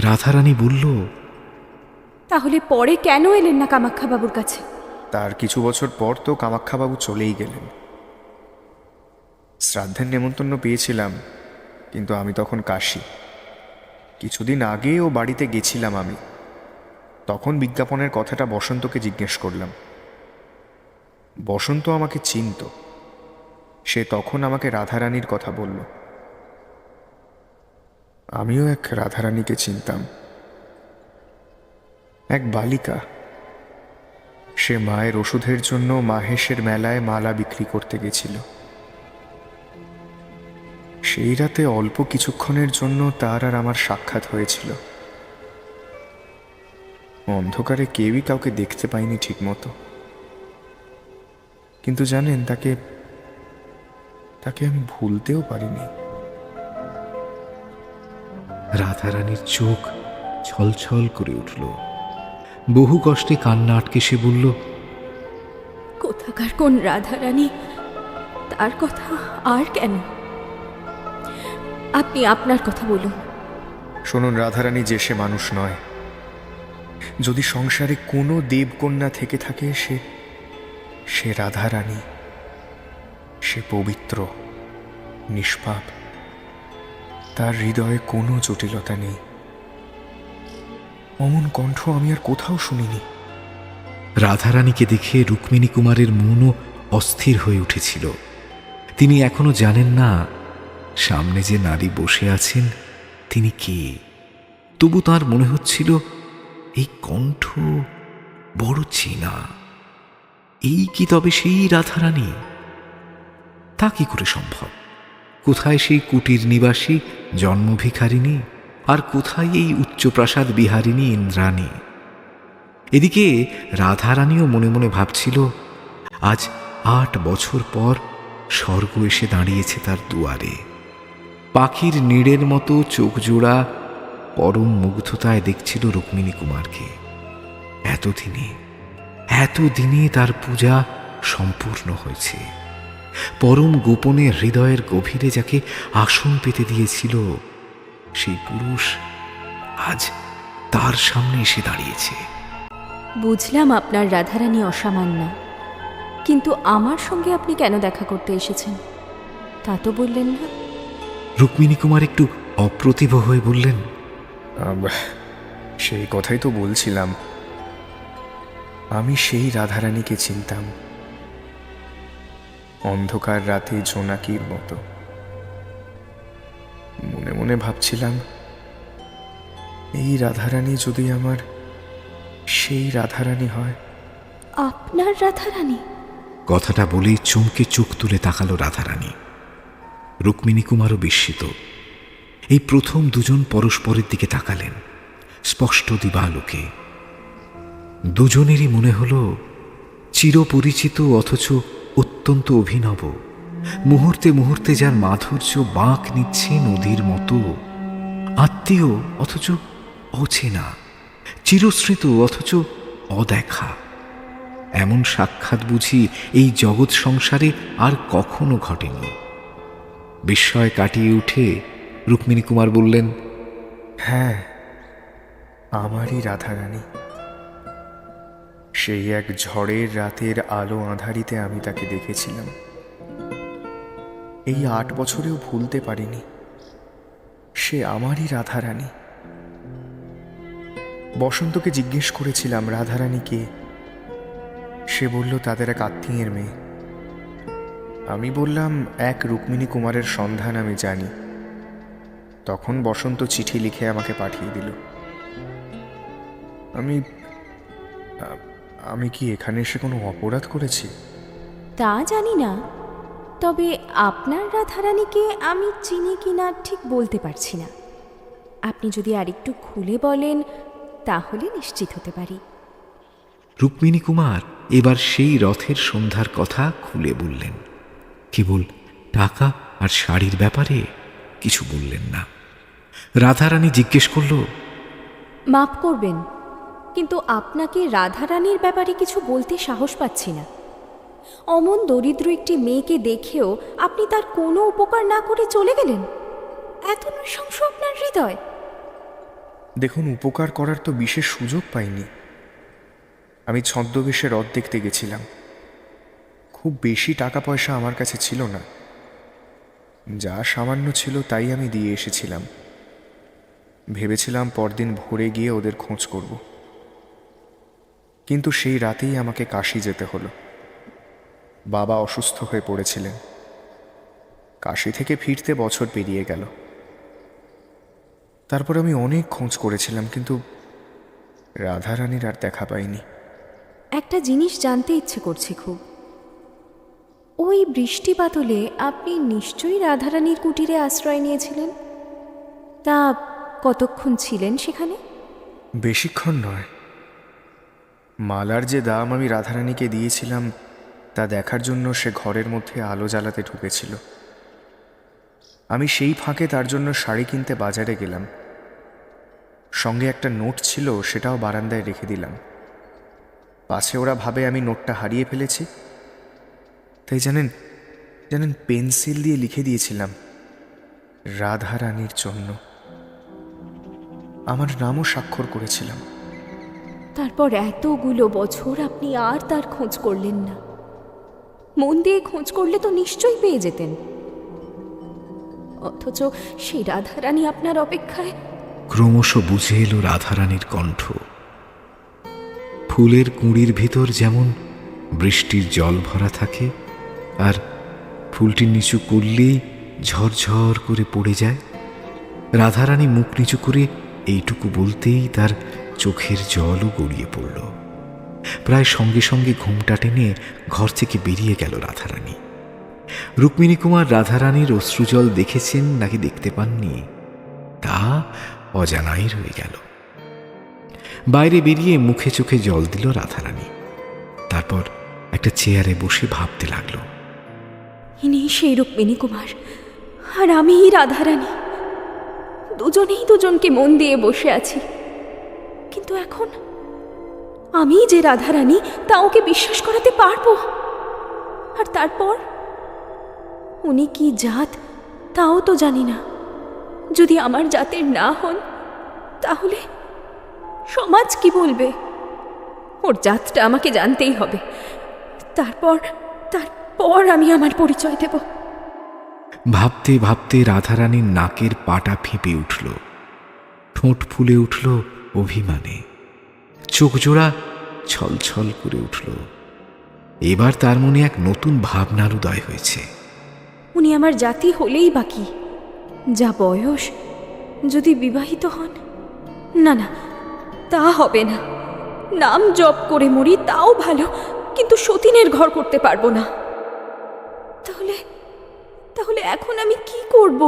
রাধারানী বলল, তাহলে পরে কেন এলেন না কামাখ্যাবাবুর কাছে? তার কিছু বছর পর তো কামাখ্যাবাবু চলেই গেলেন। শ্রাদ্ধের নেমন্তন্ন পেয়েছিলাম, কিন্তু আমি তখন কাশী। কিছুদিন আগে ও বাড়িতে গেছিলাম আমি। তখন বিজ্ঞাপনের কথাটা বসন্তকে জিজ্ঞেস করলাম। বসন্ত আমাকে চিনত। সে তখন আমাকে রাধারানীর কথা বলল। আমিও এক রাধারানীকে চিনতাম, এক বালিকা। সে মায়ের ওষুধের জন্য মাহেশের মেলায় মালা বিক্রি করতে গেছিল। সেই রাতে অল্প কিছুক্ষণের জন্য তার আর আমার সাক্ষাৎ হয়েছিল। অন্ধকারে কেউই কাউকে দেখতে পাইনি ঠিক মতো। কিন্তু জানেন, তাকে আমি ভুলতেও পারিনি। রাধারানীর চোখ ছলছল করে উঠল। বহু কষ্টে কান্না আটকে সে বলল, কোথাকার কোন রাধারানী, তার কথা আর কেন? আপনি আপনার কথা বলুন। শুনুন, রাধারানী যে সে মানুষ নয়। যদি সংসারে কোনো দেবকন্যা থেকে থাকে, সে রাধারানী। সে পবিত্র, নিষ্পাপ। তার হৃদয়ে কোনো জটিলতা নেই। অমন কণ্ঠ আমি আর কোথাও শুনিনি। রাধারানীকে দেখে রুক্মিণী কুমারের মনও অস্থির হয়ে উঠেছিল। তিনি এখনো জানেন না সামনে যে নারী বসে আছেন তিনি কে। তবু তার মনে হচ্ছিল এই কণ্ঠ বড় চেনা। এই কি তবে সেই রাধারানী? তা কি করে সম্ভব? কোথায় সেই কুটির নিবাসী জন্মভিখারিণী, আর কোথায় এই উচ্চপ্রাসাদ বিহারিণী ইন্দ্রাণী? এদিকে রাধারানীও মনে মনে ভাবছিল, আজ ৮ বছর পর স্বর্গ এসে দাঁড়িয়েছে তার দুয়ারে। পাখির নীড়ের মতো চোখ জোড়া পরম মুগ্ধতায় দেখছিল রুক্মিণী কুমারকে। এতদিনে তার পূজা সম্পূর্ণ হয়েছে। পরম গোপনে হৃদয়ের গভীরে যাকে আসন পেতে দিয়েছিল, সেই পুরুষ আজ তার সামনে এসে দাঁড়িয়েছে। বুঝলাম আপনার রাধারানী অসামান্য, কিন্তু আমার সঙ্গে আপনি কেন দেখা করতে এসেছেন তা তো বললেন না। রুক্মিণী কুমার একটু অপ্রতিভ হয়ে বললেন, সেই কথাই তো বলছিলাম। আমি সেই রাধারানীকে চিনতাম, অন্ধকার রাতে জোনাকির মতো। মনে মনে ভাবছিলাম, এই রাধারানী যদি আমার সেই রাধারানী হয়। আপনার রাধারানী? কথাটা বলেই চমকে চোখ তুলে তাকালো রাধারানী। রুক্মিণী কুমারও বিস্মিত। এই প্রথম দুজন পরস্পরের দিকে তাকালেন স্পষ্ট দিবালোকে। দুজনেরই মনে হল চিরপরিচিত অথচ অত্যন্ত অভিনব। মুহূর্তে মুহূর্তে যার মাধুর্য বাঁক নিচ্ছে নদীর মতো। আত্মীয় অথচ অচেনা, চিরস্মৃত অথচ অদেখা। এমন সাক্ষাৎ বুঝি এই জগৎ সংসারে আর কখনো ঘটেনি। বিস্ময় কাটিয়ে উঠে রুক্মিণী কুমার বললেন, হ্যাঁ, আমারই রাধারানী। সেই এক ঝড়ের রাতের আলো আঁধারিতে আমি তাকে দেখেছিলাম। এই 8 বছরেও ভুলতে পারিনি। সে আমারই রাধারানী। বসন্তকে জিজ্ঞেস করেছিলাম রাধারানী কে। সে বলল তাদের এক আত্মীয়ের মেয়ে। আমি বললাম এক রুক্মিণী কুমারের সন্ধান আমি জানি। তখন বসন্ত চিঠি লিখে আমাকে পাঠিয়ে দিল। আমি কি এখানে এসে কোনো অপরাধ করেছি? তা জানি না, তবে আপনার রাধারানীকে আমি চিনি কিনা ঠিক বলতে পারছি না। আপনি যদি আরেকটু খুলে বলেন তাহলে নিশ্চিত হতে পারি। রুক্মিণী কুমার এবার সেই রথের সন্ধ্যার কথা খুলে বললেন। কেবল টাকা আর শাড়ির ব্যাপারে কিছু বললেন না। রাধারানী জিজ্ঞেস করল, মাপ করবেন, কিন্তু আপনাকে রাধারানীর ব্যাপারে কিছু বলতে সাহস পাচ্ছি না। অমন দরিদ্র একটি মেয়েকে দেখেও আপনি তার কোনো উপকার না করে চলে গেলেন। এত নৃশংস আপনার হৃদয়। দেখুন, উপকার করার তো বিশেষ সুযোগ পাইনি। আমি ছদ্মবেশে রথ দেখতে গেছিলাম। খুব বেশি টাকা পয়সা আমার কাছে ছিল না। যা সামান্য ছিল তাই আমি দিয়ে এসেছিলাম। ভেবেছিলাম পরদিন ভোরে গিয়ে ওদের খোঁজ করব, কিন্তু সেই রাতেই আমাকে কাশী যেতে হলো। বাবা অসুস্থ হয়ে পড়েছিলেন। কাশী থেকে ফিরতে বছর পেরিয়ে গেল। তারপর আমি অনেক খোঁজ করেছিলাম, কিন্তু রাধারানীর আর দেখা পাইনি। একটা জিনিস জানতে ইচ্ছে করছে খুব। ওই বৃষ্টি বাদলে আপনি নিশ্চয়ই রাধারানীর কুটিরে আশ্রয় নিয়েছিলেন। তা কতক্ষণ ছিলেন সেখানে? বেশিক্ষণ নয়। মালার যে দাম আমি রাধারানীকে দিয়েছিলাম তা দেখার জন্য সে ঘরের মধ্যে আলো জ্বালাতে ঢুকেছিল। আমি সেই ফাঁকে তার জন্য শাড়ি কিনতে বাজারে গেলাম। সঙ্গে একটা নোট ছিল, সেটাও বারান্দায় রেখে দিলাম। পাছে ওরা ভাবে আমি নোটটা হারিয়ে ফেলেছি। তাই জানেন পেন্সিল দিয়ে লিখে দিয়েছিলাম রাধারানীর জন্য। আমার নামও স্বাক্ষর করেছিলাম। তারপর এতগুলো বছর আপনি আর তার খোঁজ করলেন না। মন দিয়ে খোঁজ করলে তো নিশ্চয়ই পেয়ে যেতেন। অথচ সেই রাধারানী আপনার অপেক্ষায়। ক্রমশ বুঝে এলো রাধারানীর কণ্ঠ। ফুলের কুঁড়ির ভিতর যেমন বৃষ্টির জল ভরা থাকে, আর ফুলটি নিচু করলেই ঝরঝর করে পড়ে যায়। রাধারানী মুখ নিচু করে এইটুকু বলতেই তার চোখের জলও গড়িয়ে পড়ল। প্রায় সঙ্গে সঙ্গে ঘুমটা টেনে ঘর থেকে বেরিয়ে গেল রাধারানী। রুক্মিণী কুমার রাধারানীর অশ্রুজল দেখেছেন নাকি দেখতে পাননি তা অজানাই রয়ে গেল। বাইরে বেরিয়ে মুখে চোখে জল দিল রাধারানী। তারপর একটা চেয়ারে বসে ভাবতে লাগলো, ইনি সেই রুক্মিণী কুমার, আর আমি রাধারানী। দুজনেই দুজনকে মন দিয়ে বসে আছি, কিন্তু এখন আমি যে রাধারানী তা ওকে বিশ্বাস করাতে পারবো? আর তারপর উনি কি জাত তাও তো জানি না। যদি আমার জাতের না হন তাহলে সমাজ কি বলবে? ওর জাতটা আমাকে জানতেই হবে। তারপর আমি আমার পরিচয় দেব। ভাবতে ভাবতে রাধারানীর নাকের পাটা ফেঁপে উঠল, ঠোঁট ফুলে উঠল অভিমানে, চোখ জোড়া ছলছল করে উঠল। এবার তার মনে এক নতুন ভাবনার উদয় হয়েছে। উনি আমার জাতি হলেই বাকি, যা বয়স, যদি বিবাহিত হন। না না, তা হবে না। নাম জপ করে মরি তাও ভালো, কিন্তু সতীনের ঘর করতে পারবো না। তাহলে এখন আমি কি করব?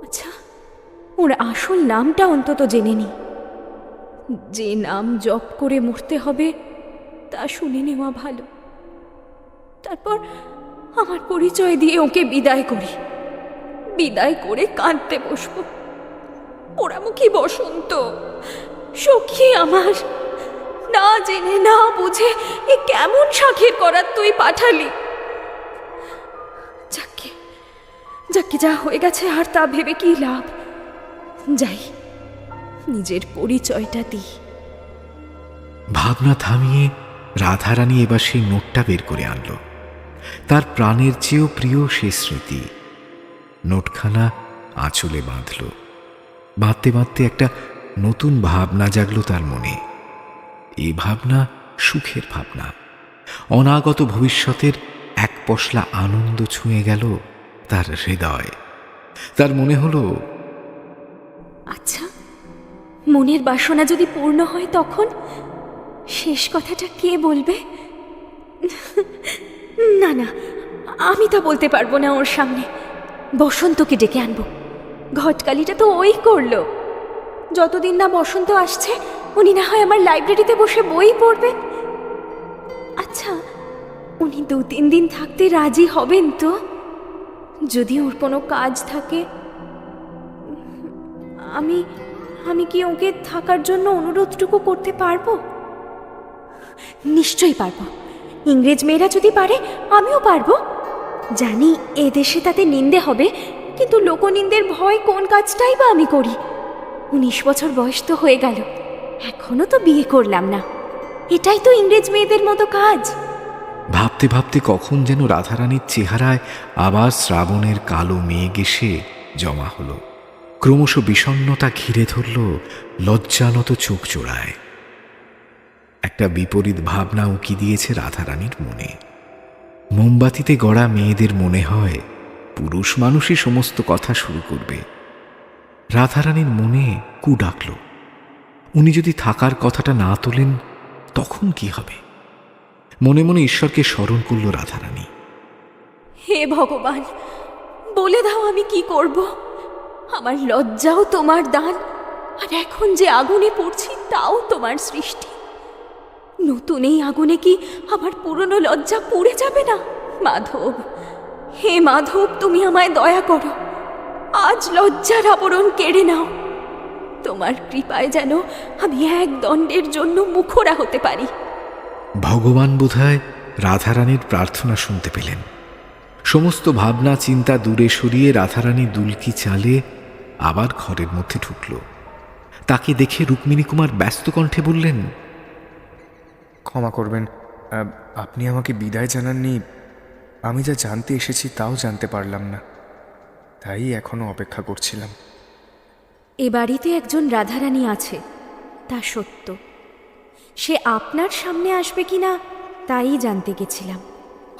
আচ্ছা, ওর আসল নামটা অন্তত জেনে নি। যে নাম জপ করে মরতে হবে তা শুনে নেওয়া ভালো। তারপর আমার পরিচয় দিয়ে ওকে বিদায় করি। বিদায় করে কাঁদতে বসবো। পোড়ামুখী বসন্ত, সখী আমার, না জেনে না বুঝে এ কেমন শাখের করার তুই পাঠালি। যাকে যা হয়ে গেছে আর তা ভেবে কি লাভ? যাই, নিজের পরিচয়টা দিই। ভাবনা থামিয়ে রাধারানী এবার সেই নোটটা বের করে আনলো। তার প্রাণের চেয়েও প্রিয় সে স্মৃতি। নোটখানা আঁচলে বাঁধল। বাঁধতে বাঁধতে একটা নতুন ভাবনা জাগল তার মনে। এই ভাবনা সুখের ভাবনা। অনাগত ভবিষ্যতের এক পশলা আনন্দ ছুঁয়ে গেল তার হৃদয়। তার মনে হলো, আচ্ছা, মনের বাসনা যদি পূর্ণ হয় তখন শেষ কথাটা কে বলবে? না না, আমি তা বলতে পারবো না ওর সামনে। বসন্তকে ডেকে আনবো। ঘটকালিটা তো ওই করলো। যতদিন না বসন্ত আসছে উনি না হয় আমার লাইব্রেরিতে বসে বই পড়বেন। আচ্ছা, উনি 2-3 দিন থাকতে রাজি হবেন তো? যদি ওর কোনো কাজ থাকে, আমি আমি কি ওকে থাকার জন্য অনুরোধটুকু করতে পারবো? নিশ্চয়ই পারবো। ইংরেজ মেয়েরা যদি পারে আমিও পারবো। জানি এ দেশে তাতে নিন্দে হবে, কিন্তু লোকনিন্দের ভয় কোন কাজটাই বা আমি করি। 19 বছর বয়স তো হয়ে গেল, এখনো তো বিয়ে করলাম না। এটাই তো ইংরেজ মেয়েদের মতো কাজ। ভাবতে ভাবতে কখন যেন রাধারানীর চেহারায় আবার শ্রাবণের কালো মেঘ এসে জমা হলো। ক্রমশ বিষণ্ণতা ঘিরে ধরল লজ্জানত চোখ জোড়ায়। একটা বিপরীত ভাবনা উকি দিয়েছে রাধারানীর মনে। মোমবাতিতে গড়া মেয়েদের মনে হয় পুরুষ মানুষই সমস্ত কথা শুরু করবে। রাধারানীর মনে কু ডাকল, উনি যদি থাকার কথাটা না তোলেন তখন কি হবে? মনে মনে ঈশ্বরকে স্মরণ করল রাধারানী। হে ভগবান, বলে দাও আমি কি করব। আমার লজ্জাও তোমার দান, আর এখন যে আগুনে পড়ছি তাও তোমার সৃষ্টি। নতুন এই আগুনে কি আমার পুরনো লজ্জা পুড়ে যাবে না? মাধব, হে মাধব, তুমি আমায় দয়া করো। আজ লজ্জার আবরণ কেড়ে নাও। তোমার কৃপায় যেন আমি এক দণ্ডের জন্য মুখরা হতে পারি। ভগবান বোধহয় রাধারানীর প্রার্থনা শুনতে পেলেন। সমস্ত ভাবনা চিন্তা দূরে সরিয়ে রাধারানী দুলকি চালে আবার ঘরের মধ্যে ঢুকল। তাকে দেখে রুক্মিণী কুমার ব্যস্ত কণ্ঠে বললেন, ক্ষমা করবেন, আপনি আমাকে বিদায় জানাননি। আমি যা জানতে এসেছি তাও জানতে পারলাম না, তাই এখনো অপেক্ষা করছিলাম। এ বাড়িতে একজন রাধারানী আছে, তা সত্য। সে আপনার সামনে আসবে কিনা তাই জানতে গেছিলাম।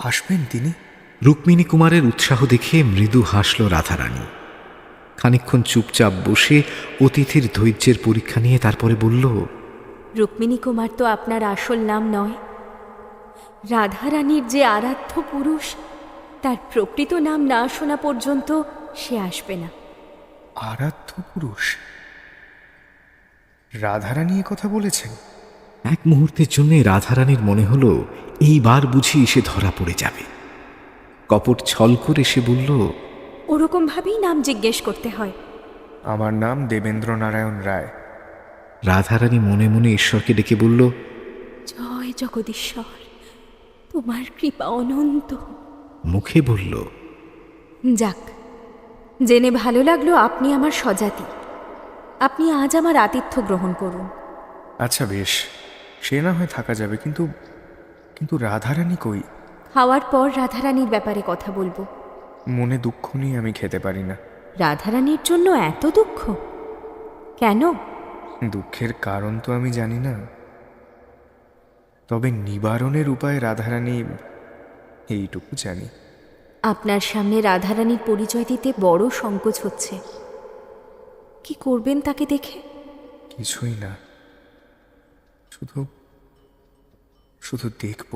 আসবেন তিনি? রুক্মিণী কুমারের উৎসাহ দেখে মৃদু হাসল রাধারানী। খানিকক্ষণ চুপচাপ বসে অতিথির ধৈর্যের পরীক্ষা নিয়ে তারপরে বলল, রুক্মিণী কুমার তো আপনার আসল নাম নয়। রাধারানীর যে আরাধ্য পুরুষ, তার প্রকৃত নাম না শোনা পর্যন্ত সে আসবে না। আরাধ্য পুরুষ? রাধারানী এ কথা বলেছেন? এক মুহূর্তের জন্য রাধারানীর মনে হলো এইবার বুঝি সে ধরা পড়ে যাবে। কপট ছল করে সে বলল, ওরকম ভাবেই নাম জিজ্ঞেস করতে হয়। আমার নাম দেবেন্দ্র নারায়ণ রায়। রাধারানী মনে মনে ঈশ্বরকে ডেকে বলল, জয় জগদীশ্বর, তোমার কৃপা অনন্ত। মুখে বলল, যাক, জেনে ভালো লাগলো আপনি আমার স্বজাতি। আপনি আজ আমার আতিথ্য গ্রহণ করুন। আচ্ছা বেশ, সে না হয় থাকা যাবে, কিন্তু কিন্তু রাধারানী কই? খাওয়ার পর রাধারানীর ব্যাপারে কথা বলবো। মনে দুঃখ নিয়ে আমি খেতে পারি না। রাধারানীর জন্য এত দুঃখ কেন? দুঃখের কারণ তো আমি জানি না, তবে নিবারণের উপায় রাধারানী এইটুকু জানি। আপনার সামনে রাধারানীর পরিচয় দিতে বড় সংকোচ হচ্ছে। কি করবেন তাকে দেখে? কিছুই না, শুধু শুধু দেখব।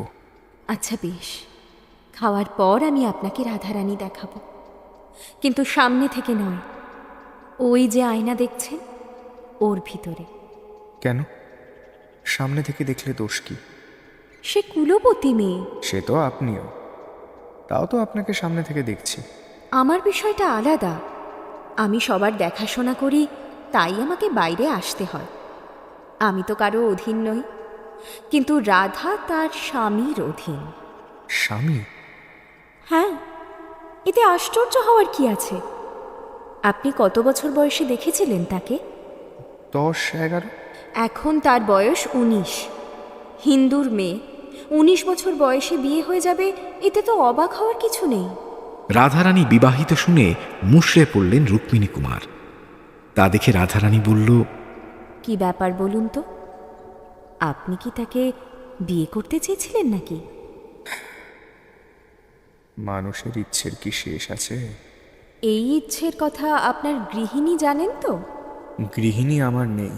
আচ্ছা বেশ, খাওয়ার পর আমি আপনাকে রাধারানী দেখাবো, কিন্তু সামনে থেকে নয়। ওই যে আয়না দেখছেন, ওর ভিতরে। কেন? সামনে থেকে দেখলে দোষ কি? সে কুলবতী মেয়ে। সে তো আপনিও, তাও তো আপনাকে সামনে থেকে দেখছি। আমার বিষয়টা আলাদা। আমি সবার দেখাশোনা করি, তাই আমাকে বাইরে আসতে হয়। আমি তো কারো অধীন নই, কিন্তু রাধা তার স্বামীর অধীন। স্বামী? হ্যাঁ, এতে আশ্চর্য হওয়ার কি আছে? আপনি কত বছর বয়সে দেখেছিলেন তাকে? 10-11। এখন তার বয়স 19। হিন্দুর মেয়ে, 19 বছর বয়সে বিয়ে হয়ে যাবে, এতে তো অবাক হওয়ার কিছু নেই। রাধারানী বিবাহিত শুনে মুষড়ে পড়লেন রুক্মিণী কুমার। তা দেখে রাধারানী বলল, কি ব্যাপার বলুন তো, আপনি কি তাকে বিয়ে করতে চেয়েছিলেন নাকি? মানুষের ইচ্ছের কি শেষ আছে? এই ইচ্ছের কথা আপনার গৃহিণী জানেন তো? গৃহিণী আমার নেই।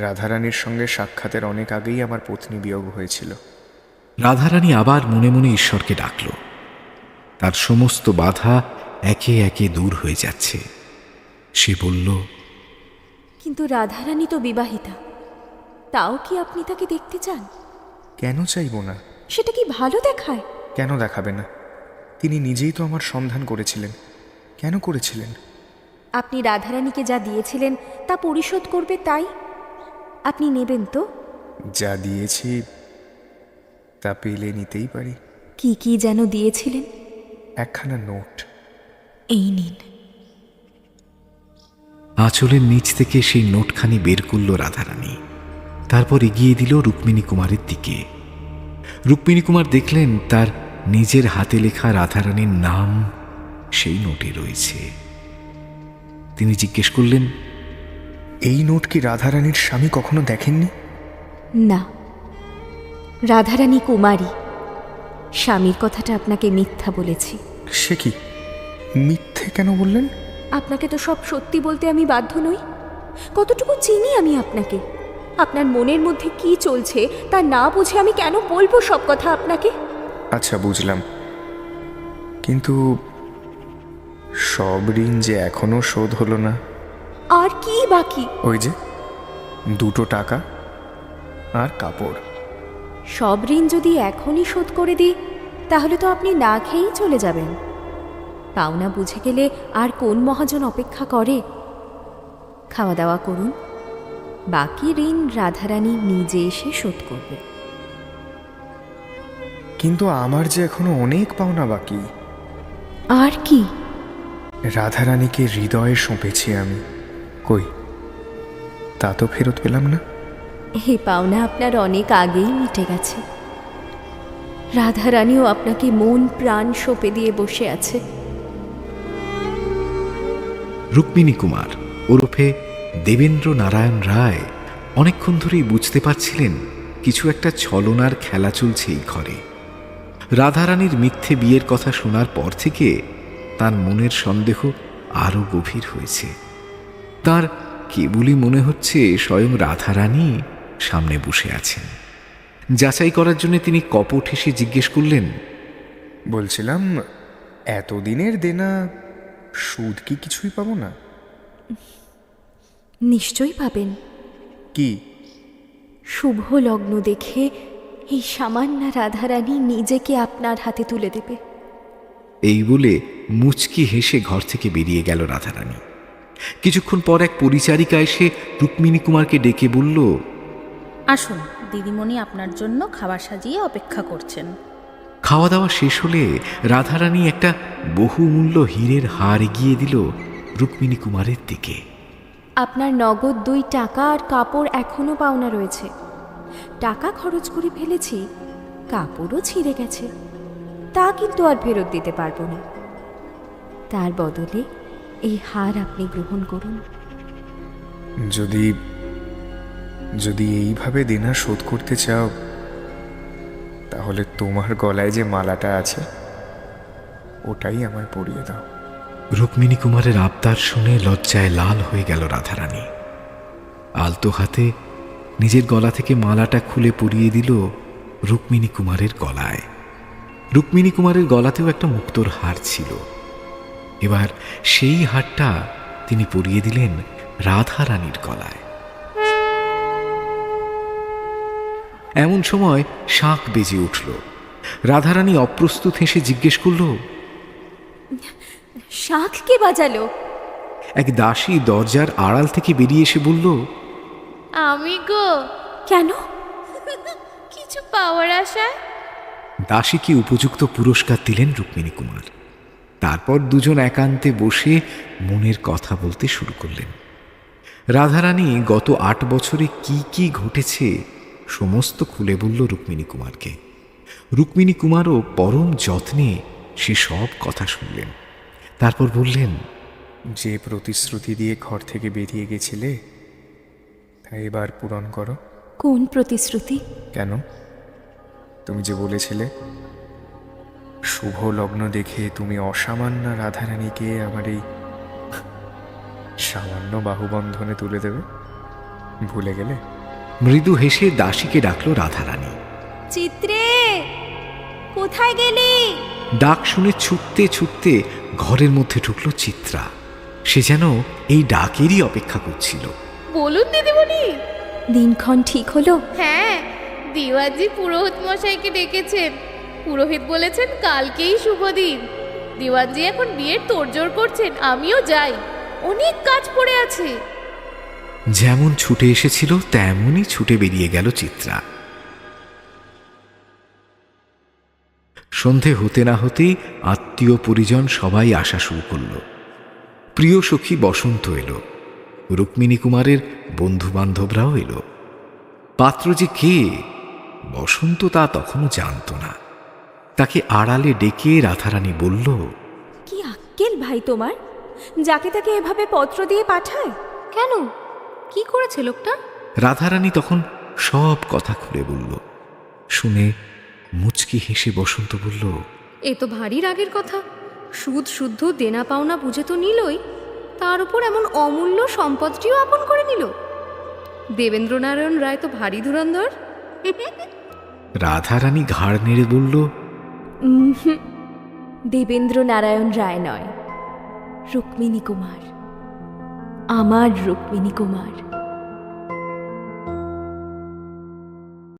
রাধারানীর সঙ্গে সাক্ষাতের অনেক আগেই আমার পত্নী বিয়োগ হয়েছিল। রাধারানী আবার মনে মনে ঈশ্বরকে ডাকল। তার সমস্ত বাধা একে একে দূর হয়ে যাচ্ছে। সে বলল, কিন্তু রাধারানী তো বিবাহিতা, তাও কি আপনি তাকে দেখতে চান? কেন চাইব না? সেটা কি ভালো দেখায়? কেন দেখাবে না? তিনি নিজেই তো আমার সন্ধান করেছিলেন। কেন করেছিলেন? আপনি রাধারানীকে যা দিয়েছিলেন তা পরিশোধ করবে, তাই আপনি নেবেন তো? যা দিয়েছি তা পেলে নিতেই পারি। কি কি যেন দিয়েছিলেন? একখানা নোট। এই নিন। আঁচলের নিচ থেকে সেই নোটখানি বের করল রাধারানী। তারপর এগিয়ে দিল রুক্মিণী কুমারের দিকে। রুক্মিণী কুমার দেখলেন তার নিজের হাতে লেখা রাধারানীর নাম সেই নোটে রয়েছে। তিনি জিজ্ঞেস করলেন, এই নোট কি রাধারানীর স্বামী কখনো দেখেননি? না, রাধারানী কুমারী। স্বামীর কথাটা আপনাকে মিথ্যা বলেছি। সে কি? মিথ্যে কেন বললেন? আপনাকে তো সব সত্যি বলতে আমি বাধ্য নই। কতটুকু চিনি আমি আপনাকে। আপনার মনের মধ্যে কি চলছে তা না বুঝে আমি কেন বলবো সব কথা আপনাকে? আচ্ছা, বুঝলাম। কিন্তু সব ঋণ যে এখনো শোধ হলো না। আর কি বাকি? ওই যে 2 টাকা আর কাপড়। সব ঋণ যদি এখনই শোধ করে দিই, তাহলে তো আপনি না খেয়েই চলে যাবেন। পাওনা বুঝে গেলে আর কোন মহাজন অপেক্ষা করে? খাওয়া দাওয়া করুন, বাকি ঋণ রাধারানী নিজে এসে শোধ করবে। কিন্তু আমার যে এখনো অনেক পাওনা বাকি। আর কি? রাধারানীকে হৃদয়ে সঁপেছি আমি, কই তা তো ফেরত পেলাম না। এই পাওনা আপনার অনেক আগেই মিটে গেছে। রাধারানীও আপনাকে মন প্রাণ সঁপে দিয়ে বসে আছে। রুক্মিণী কুমার ওরফে দেবেন্দ্র নারায়ণ রায় অনেকক্ষণ ধরেই বুঝতে পারছিলেন কিছু একটা ছলনার খেলা চলছে এই ঘরে। রাধারানীর মিথ্যে বিয়ের কথা শোনার পর থেকে তার মনের সন্দেহ আরো গভীর হয়েছে। তার কেবলই মনে হচ্ছে স্বয়ং রাধারানী সামনে বসে আছেন। যাচাই করার জন্য তিনি কপট হেসে জিজ্ঞেস করলেন, বলছিলাম, এতদিনের দেনা সুদ কি কিছুই পাবো না? নিশ্চয়ই পাবেন। কি? শুভ লগ্ন দেখে এই সামান্য রাধারানী নিজেকে আপনার হাতে তুলে দেবে। এই বলে মুচকি হেসে ঘর থেকে বেরিয়ে গেল রাধারানী। কিছুক্ষণ পর এক পরিচারিকা এসে রুক্মিণী কুমারকে ডেকে বলল, আসুন, দিদিমণি আপনার জন্য খাবার সাজিয়ে অপেক্ষা করছেন। খাওয়া দাওয়া শেষ হলে রাধারানী একটা বহুমূল্য হীরের হার এগিয়ে দিল রুক্মিণী কুমারের দিকে। আপনার নগদ 2 টাকা আর কাপড় এখনো পাওনা রয়েছে। টাকা খরচ করে ফেলেছি, কাপড়ও ছিঁড়ে গেছে, তা কিন্তু আর ফেরত দিতে পারবো না। তার বদলে এই হার আপনি গ্রহণ করুন। যদি যদি এইভাবে দেনা শোধ করতে চাও, তাহলে তোমার গলায় যে মালাটা আছে ওটাই আমায় পরিয়ে দাও। রুক্মিণী কুমারের আবদার শুনে লজ্জায় লাল হয়ে গেল রাধারানী। আলতো হাতে নিজের গলা থেকে মালাটা খুলে পরিয়ে দিল রুক্মিণী কুমারের গলায়। রুক্মিণী কুমারের গলাতেও একটা মুক্তোর হার ছিল। এবার সেই হারটা তিনি পরিয়ে দিলেন রাধারানীর গলায়। এমন সময় শাঁখ বেজে উঠল। রাধারানী অপ্রস্তুত হেসে জিজ্ঞেস করল, শাঁখ কে বাজালো? এক দাসী দরজার আড়াল থেকে বেরিয়ে এসে বলল, আমি গো। কেন? কিছু পাওয়ার আশায়। দাসীকে উপযুক্ত পুরস্কার দিলেন রুক্মিণী কুমার। তারপর দুজন একান্তে বসে মনের কথা বলতে শুরু করলেন। রাধারানী গত 8 বছরে কি কি ঘটেছে সমস্ত খুলে বলল রুক্মিণী কুমারকে। রুক্মিণী কুমারও পরম যত্নে সে সব কথা শুনলেন। তারপর বললেন, যে প্রতিশ্রুতি দিয়ে ঘর থেকে বেরিয়ে গেছিলে তা এবার পূরণ করো। কোন প্রতিশ্রুতি? কেন? তুমি যে বলেছিলে শুভ লগ্ন দেখে তুমি অসামান্য রাধারানীকে আমার এই সামান্য বাহুবন্ধনে তুলে দেবে, ভুলে গেলে? মৃদু হেসে দাসীকে ডাকল রাধারানী। চিত্রে, কোথায় গেলি? ডাক শুনে ছুটতে ছুটতে ঘরের মধ্যে ঢুকল চিত্রা। সে যেন এই ডাকেরই অপেক্ষা করছিল। বলুন দিদিমণি। দিনক্ষণ ঠিক হলো? হ্যাঁ, দিওয়াজি পুরোহিত মশাইকে ডেকেছেন। পুরোহিত বলেছেন কালকেই শুভ দিন। দিওয়াজি এখন বিয়ের তোড়জোড় করছেন, আমিও যাই, অনেক কাজ পড়ে আছে। যেমন ছুটে এসেছিল তেমনই ছুটে বেরিয়ে গেল চিত্রা। সন্ধে হতে না হতেই আত্মীয় পরিজন সবাই আসা শুরু করল। প্রিয় সখী বসন্ত এলো, রুক্মিণী কুমারের বন্ধু বান্ধবরাও এলো। পাত্র যে কে বসন্ত তা তখনও জানত না। তাকে আড়ালে ডেকে রাধারানী বলল, কি আক্কেল ভাই তোমার, যাকে তাকে এভাবে পত্র দিয়ে পাঠায়? কেন? কি করেছে লোকটা? রাধারানী তখন সব কথা খুলে বলল। শুনে মুচকি হেসে বসন্ত বলল, এ তো ভারী রাগের কথা। সুদ শুদ্ধ দেনা পাওনা বুঝে তো নিলই, তার উপর এমন অমূল্য সম্পদটিও আপন করে নিল। দেবেন্দ্রনারায়ণ রায় তো ভারী ধুরন্ধর। রাধারানী ঘাড় নেড়ে বলল, দেবেন্দ্র নারায়ণ রায় নয়, রুক্মিণী কুমার, আমার রুক্মিণী কুমার।